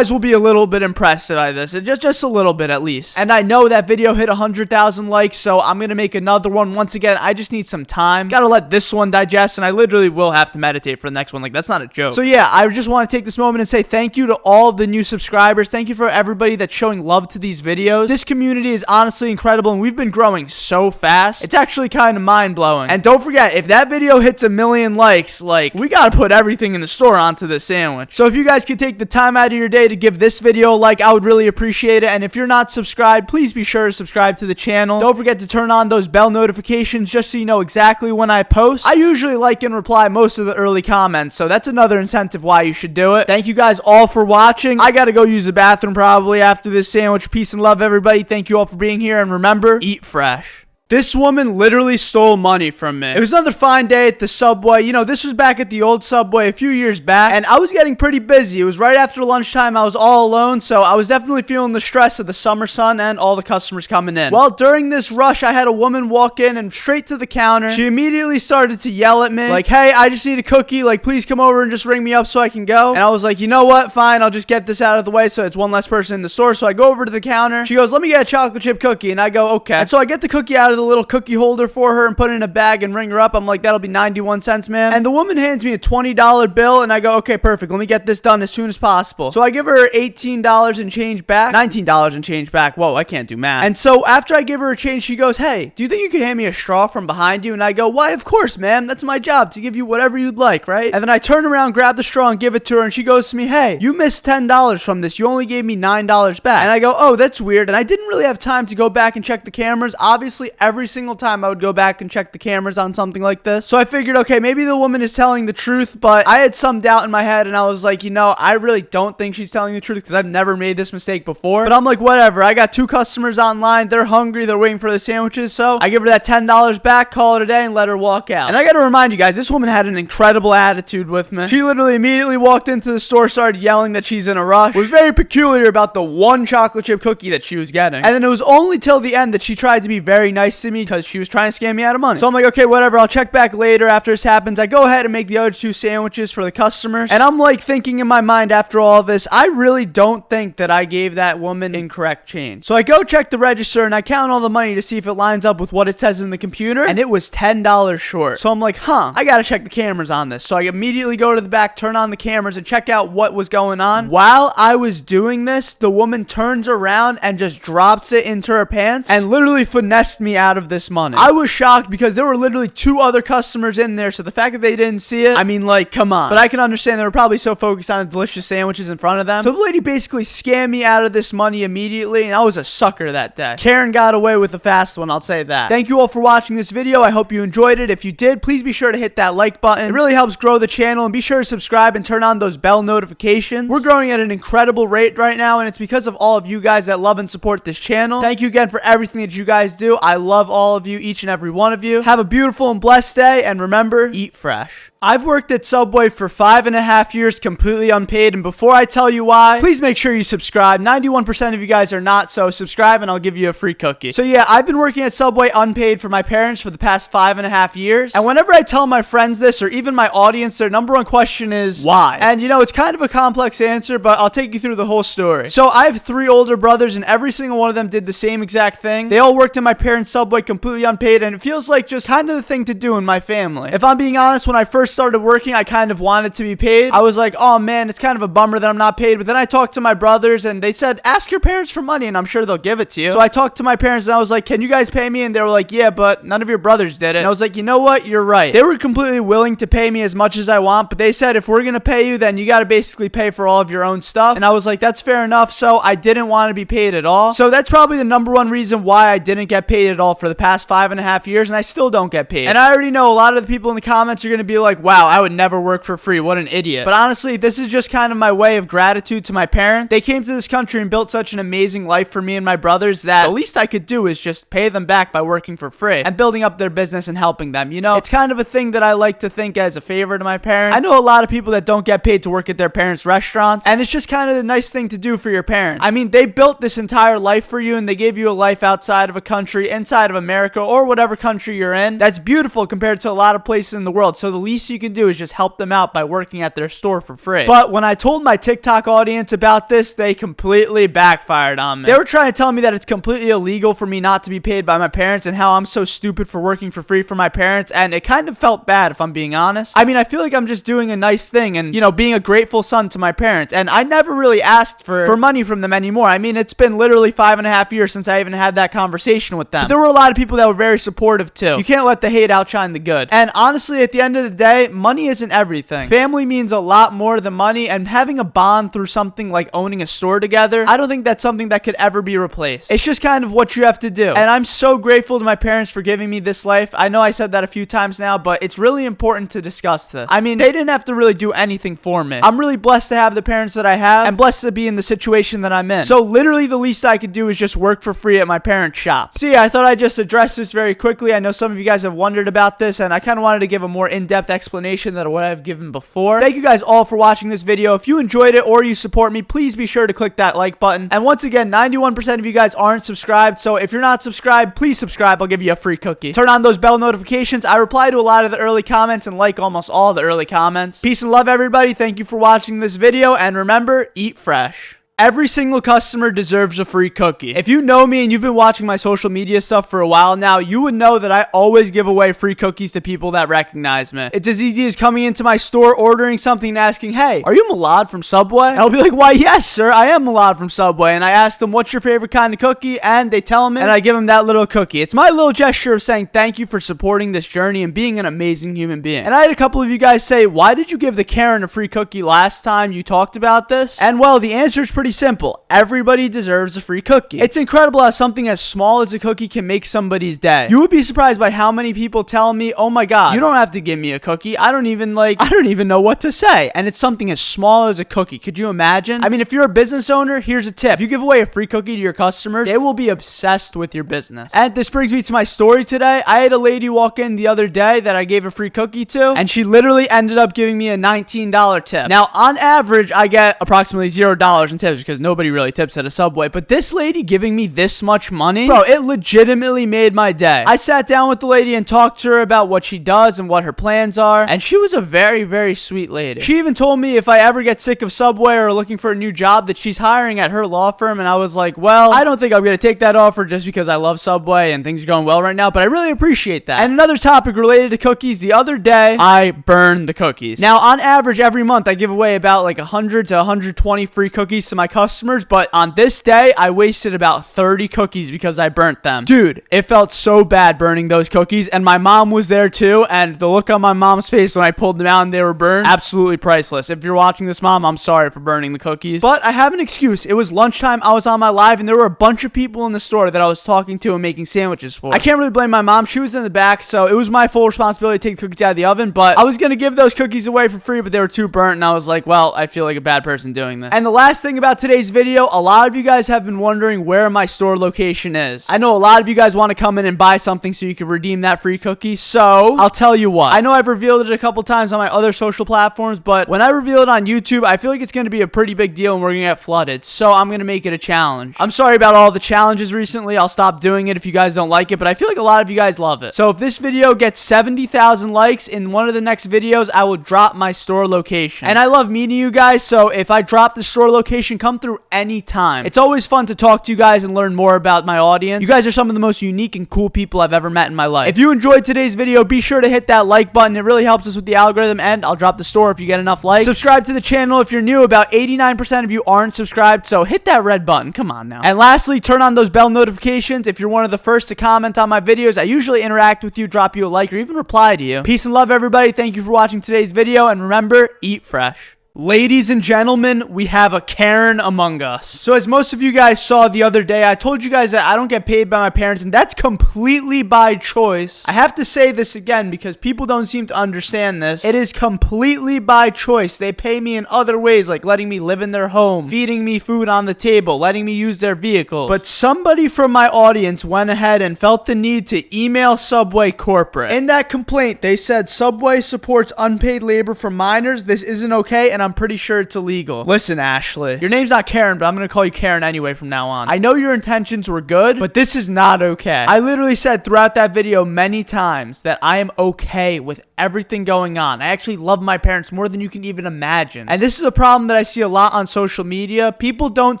will be a little bit impressed by this. Just a little bit at least. And I know that video hit 100,000 likes, so I'm going to make another one. Once again, I just need some time. Gotta let this one digest, and I literally will have to meditate for the next one. Like, that's not a joke. So yeah, I just want to take this moment and say thank you to all of the new subscribers. Thank you for everybody that's showing love to these videos. This community is honestly incredible, and we've been growing so fast. It's actually kind of mind-blowing. And don't forget, if that video hits 1 million likes, like, we gotta put everything in the store onto this sandwich. So if you guys could take the time out of your day to give this video a like, I would really appreciate it. And if you're not subscribed, please be sure to subscribe to the channel. Don't forget to turn on those bell notifications just so you know exactly when I post. I usually like and reply most of the early comments, so that's another incentive why you should do it. Thank you guys all for watching. I gotta go use the bathroom probably after this sandwich. Peace and love, everybody. Thank you all for being here, and remember, eat fresh. This woman literally stole money from me. It was another fine day at the Subway. You know, this was back at the old Subway a few years back, and I was getting pretty busy. It was right after lunchtime. I was all alone, so I was definitely feeling the stress of the summer sun and all the customers coming in. Well, during this rush, I had a woman walk in and straight to the counter. She immediately started to yell at me, like, hey, I just need a cookie. Like, please come over and just ring me up so I can go. And I was like, you know what? Fine, I'll just get this out of the way so it's one less person in the store. So I go over to the counter. She goes, let me get a chocolate chip cookie. And I go, okay. And so I get the cookie out of the little cookie holder for her and put it in a bag and ring her up. I'm like, that'll be 91 cents, ma'am. And the woman hands me a $20 bill, and I go, okay, perfect. Let me get this done as soon as possible. So I give her $18 and change back. $19 and change back. Whoa, I can't do math. And so after I give her a change, she goes, hey, do you think you could hand me a straw from behind you? And I go, why, of course, ma'am. That's my job, to give you whatever you'd like, right? And then I turn around, grab the straw, and give it to her, and she goes to me, hey, you missed $10 from this. You only gave me $9 back. And I go, oh, that's weird. And I didn't really have time to go back and check the cameras. Obviously, every every single time I would go back and check the cameras on something like this. So I figured, okay, maybe the woman is telling the truth, but I had some doubt in my head, and I was like, you know, I really don't think she's telling the truth because I've never made this mistake before. But I'm like, whatever. I got 2 customers online. They're hungry. They're waiting for the sandwiches. So I give her that $10 back, call it a day, and let her walk out. And I got to remind you guys, this woman had an incredible attitude with me. She literally immediately walked into the store, started yelling that she's in a rush, was very peculiar about the one chocolate chip cookie that she was getting. And then it was only till the end that she tried to be very nice to me because she was trying to scam me out of money. So I'm like, okay, whatever. I'll check back later after this happens. I go ahead and make the other 2 sandwiches for the customers. And I'm like thinking in my mind after all this, I really don't think that I gave that woman incorrect change. So I go check the register and I count all the money to see if it lines up with what it says in the computer. And it was $10 short. So I'm like, I gotta check the cameras on this. So I immediately go to the back, turn on the cameras, and check out what was going on. While I was doing this, the woman turns around and just drops it into her pants and literally finessed me out of this money. I was shocked because there were literally 2 other customers in there. So the fact that they didn't see it, I mean, like, come on. But I can understand they were probably so focused on the delicious sandwiches in front of them. So the lady basically scammed me out of this money immediately, and I was a sucker that day. Karen got away with a fast one, I'll say that. Thank you all for watching this video. I hope you enjoyed it. If you did, please be sure to hit that like button. It really helps grow the channel, and be sure to subscribe and turn on those bell notifications. We're growing at an incredible rate right now, and it's because of all of you guys that love and support this channel. Thank you again for everything that you guys do. I love all of you, each and every one of you. Have a beautiful and blessed day, and remember, eat fresh. I've worked at Subway for 5.5 years completely unpaid, and before I tell you why, please make sure you subscribe. 91% of you guys are not, so subscribe and I'll give you a free cookie. So yeah, I've been working at Subway unpaid for my parents for the past 5.5 years, and whenever I tell my friends this, or even my audience, their number one question is, why? And you know, it's kind of a complex answer, but I'll take you through the whole story. So I have 3 older brothers, and every single one of them did the same exact thing. They all worked in my parents' Subway completely unpaid, and it feels like just kind of the thing to do in my family. If I'm being honest, when I first started working, I kind of wanted to be paid. I was like, oh man, it's kind of a bummer that I'm not paid. But then I talked to my brothers, and they said, ask your parents for money and I'm sure they'll give it to you. So I talked to my parents and I was like, can you guys pay me? And they were like, yeah, but none of your brothers did it. And I was like, you know what? You're right. They were completely willing to pay me as much as I want, but they said, if we're gonna pay you, then you gotta basically pay for all of your own stuff. And I was like, that's fair enough. So I didn't want to be paid at all. So that's probably the number one reason why I didn't get paid at all for the past 5.5 years, and I still don't get paid. And I already know a lot of the people in the comments are gonna be like, wow, I would never work for free. What an idiot. But honestly, this is just kind of my way of gratitude to my parents. They came to this country and built such an amazing life for me and my brothers that the least I could do is just pay them back by working for free and building up their business and helping them. You know, it's kind of a thing that I like to think as a favor to my parents. I know a lot of people that don't get paid to work at their parents' restaurants, and it's just kind of a nice thing to do for your parents. I mean, they built this entire life for you, and they gave you a life outside of a country, inside of America, or whatever country you're in. That's beautiful compared to a lot of places in the world. So the least you can do is just help them out by working at their store for free. But when I told my TikTok audience about this, they completely backfired on me. They were trying to tell me that it's completely illegal for me not to be paid by my parents and how I'm so stupid for working for free for my parents, and it kind of felt bad if I'm being honest. I mean, I feel like I'm just doing a nice thing and, you know, being a grateful son to my parents, and I never really asked for money from them anymore. I mean, it's been literally 5.5 years since I even had that conversation with them. But there were a lot of people that were very supportive too. You can't let the hate outshine the good. And honestly, at the end of the day, money isn't everything. Family means a lot more than money, and having a bond through something like owning a store together, I don't think that's something that could ever be replaced. It's just kind of what you have to do. And I'm so grateful to my parents for giving me this life. I know I said that a few times now, but it's really important to discuss this. I mean, they didn't have to really do anything for me. I'm really blessed to have the parents that I have, and blessed to be in the situation that I'm in. So literally the least I could do is just work for free at my parents' shop. So yeah, I thought I'd just address this very quickly. I know some of you guys have wondered about this, and I kind of wanted to give a more in-depth explanation than what I've given before. Thank you guys all for watching this video. If you enjoyed it or you support me, please be sure to click that like button. And once again, 91% of you guys aren't subscribed, so if you're not subscribed, please subscribe. I'll give you a free cookie. Turn on those bell notifications. I reply to a lot of the early comments and like almost all the early comments. Peace and love, everybody. Thank you for watching this video, and remember, eat fresh. Every single customer deserves a free cookie. If you know me and you've been watching my social media stuff for a while now, you would know that I always give away free cookies to people that recognize me. It's as easy as coming into my store, ordering something, and asking, hey, are you Milad from Subway? And I'll be like, why, yes, sir, I am Milad from Subway. And I ask them, what's your favorite kind of cookie? And they tell me, and I give them that little cookie. It's my little gesture of saying thank you for supporting this journey and being an amazing human being. And I had a couple of you guys say, why did you give the Karen a free cookie last time you talked about this? And well, the answer is pretty pretty simple. Everybody deserves a free cookie. It's incredible how something as small as a cookie can make somebody's day. You would be surprised by how many people tell me, oh my god, you don't have to give me a cookie. I don't even know what to say. And it's something as small as a cookie. Could you imagine? I mean, if you're a business owner, here's a tip. If you give away a free cookie to your customers, they will be obsessed with your business. And this brings me to my story today. I had a lady walk in the other day that I gave a free cookie to, and she literally ended up giving me a $19 tip. Now, on average, I get approximately $0 in tips because nobody really tips at a Subway, but this lady giving me this much money, bro, it legitimately made my day. I sat down with the lady and talked to her about what she does and what her plans are, and she was a very, very sweet lady. She even told me if I ever get sick of Subway or looking for a new job that she's hiring at her law firm, and I was like, well, I don't think I'm going to take that offer just because I love Subway and things are going well right now, but I really appreciate that. And another topic related to cookies, the other day, I burned the cookies. Now, on average, every month, I give away about like 100 to 120 free cookies to my customers, but on this day, I wasted about 30 cookies because I burnt them. Dude, it felt so bad burning those cookies, and my mom was there too, and the look on my mom's face when I pulled them out and they were burned, absolutely priceless. If you're watching this, Mom, I'm sorry for burning the cookies. But I have an excuse. It was lunchtime, I was on my live, and there were a bunch of people in the store that I was talking to and making sandwiches for. I can't really blame my mom. She was in the back, so it was my full responsibility to take the cookies out of the oven, but I was going to give those cookies away for free, but they were too burnt, and I was like, well, I feel like a bad person doing this. And the last thing about today's video, a lot of you guys have been wondering where my store location is. I know a lot of you guys want to come in and buy something so you can redeem that free cookie, so I'll tell you what. I know I've revealed it a couple times on my other social platforms, but when I reveal it on YouTube, I feel like it's going to be a pretty big deal and we're going to get flooded, so I'm going to make it a challenge. I'm sorry about all the challenges recently. I'll stop doing it if you guys don't like it, but I feel like a lot of you guys love it. So if this video gets 70,000 likes, in one of the next videos, I will drop my store location. And I love meeting you guys, so if I drop the store location, come through anytime. It's always fun to talk to you guys and learn more about my audience. You guys are some of the most unique and cool people I've ever met in my life. If you enjoyed today's video, be sure to hit that like button. It really helps us with the algorithm, and I'll drop the store if you get enough likes. Subscribe to the channel if you're new. About 89% of you aren't subscribed, so hit that red button. Come on now. And lastly, turn on those bell notifications. If you're one of the first to comment on my videos, I usually interact with you, drop you a like, or even reply to you. Peace and love, everybody. Thank you for watching today's video, and remember, eat fresh. Ladies and gentlemen, we have a Karen among us. So as most of you guys saw the other day, I told you guys that I don't get paid by my parents, and that's completely by choice. I have to say this again because people don't seem to understand this. It is completely by choice. They pay me in other ways, like letting me live in their home, feeding me food on the table, letting me use their vehicles. But somebody from my audience went ahead and felt the need to email Subway corporate. In that complaint, they said Subway supports unpaid labor for minors. This isn't okay, and I'm pretty sure it's illegal. Listen, Ashley, your name's not Karen, but I'm gonna call you Karen anyway from now on. I know your intentions were good, but this is not okay. I literally said throughout that video many times that I am okay with everything going on. I actually love my parents more than you can even imagine. And this is a problem that I see a lot on social media. People don't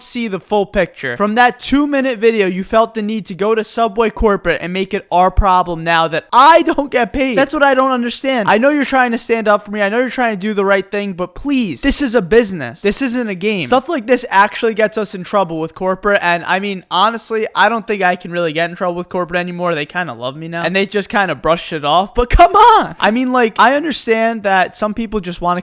see the full picture. From that 2-minute video, you felt the need to go to Subway corporate and make it our problem now that I don't get paid. That's what I don't understand. I know you're trying to stand up for me. I know you're trying to do the right thing, but please, this is a business. This isn't a game. Stuff like this actually gets us in trouble with corporate, and I mean, honestly, I don't think I can really get in trouble with corporate anymore. They kind of love me now, and they just kind of brush it off, but come on! I mean, like, I understand that some people just want to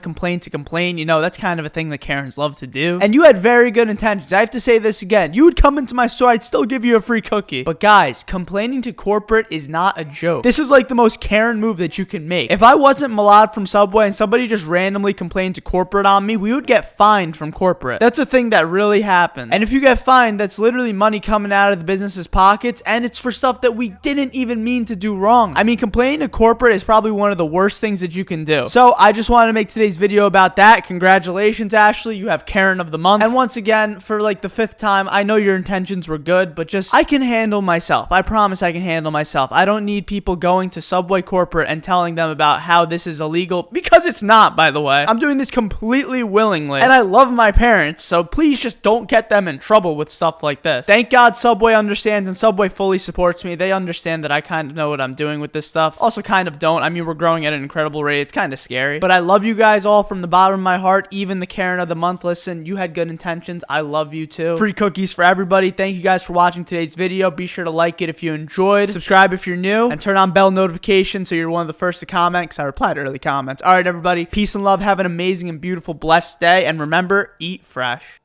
complain, you know, that's kind of a thing that Karens love to do, and you had very good intentions. I have to say this again. You would come into my store, I'd still give you a free cookie. But guys, complaining to corporate is not a joke. This is like the most Karen move that you can make. If I wasn't Milad from Subway and somebody just randomly complained to corporate on me, we would get fined from corporate. That's a thing that really happens. And if you get fined, that's literally money coming out of the business's pockets, and it's for stuff that we didn't even mean to do wrong. I mean, complaining to corporate is probably one of the worst things that you can do. So I just wanted to make today's video about that. Congratulations, Ashley. You have Karen of the month. And once again, for like the 5th time, I know your intentions were good, but just, I can handle myself. I promise I can handle myself. I don't need people going to Subway corporate and telling them about how this is illegal, because it's not, by the way. I'm doing this completely willingly, and I love my parents, so please just don't get them in trouble with stuff like this. Thank God Subway understands, and Subway fully supports me. They understand that I kind of know what I'm doing with this stuff. Also kind of don't. I mean, we're growing at an incredible rate. It's kind of scary, but I love you guys all from the bottom of my heart. Even the Karen of the month. Listen, you had good intentions. I love you too. Free cookies for everybody. Thank you guys for watching today's video. Be sure to like it if you enjoyed, subscribe if you're new, and turn on bell notifications so you're one of the first to comment, because I reply to early comments. All right, everybody, peace and love. Have an amazing and beautiful, blessed day, and remember, eat fresh.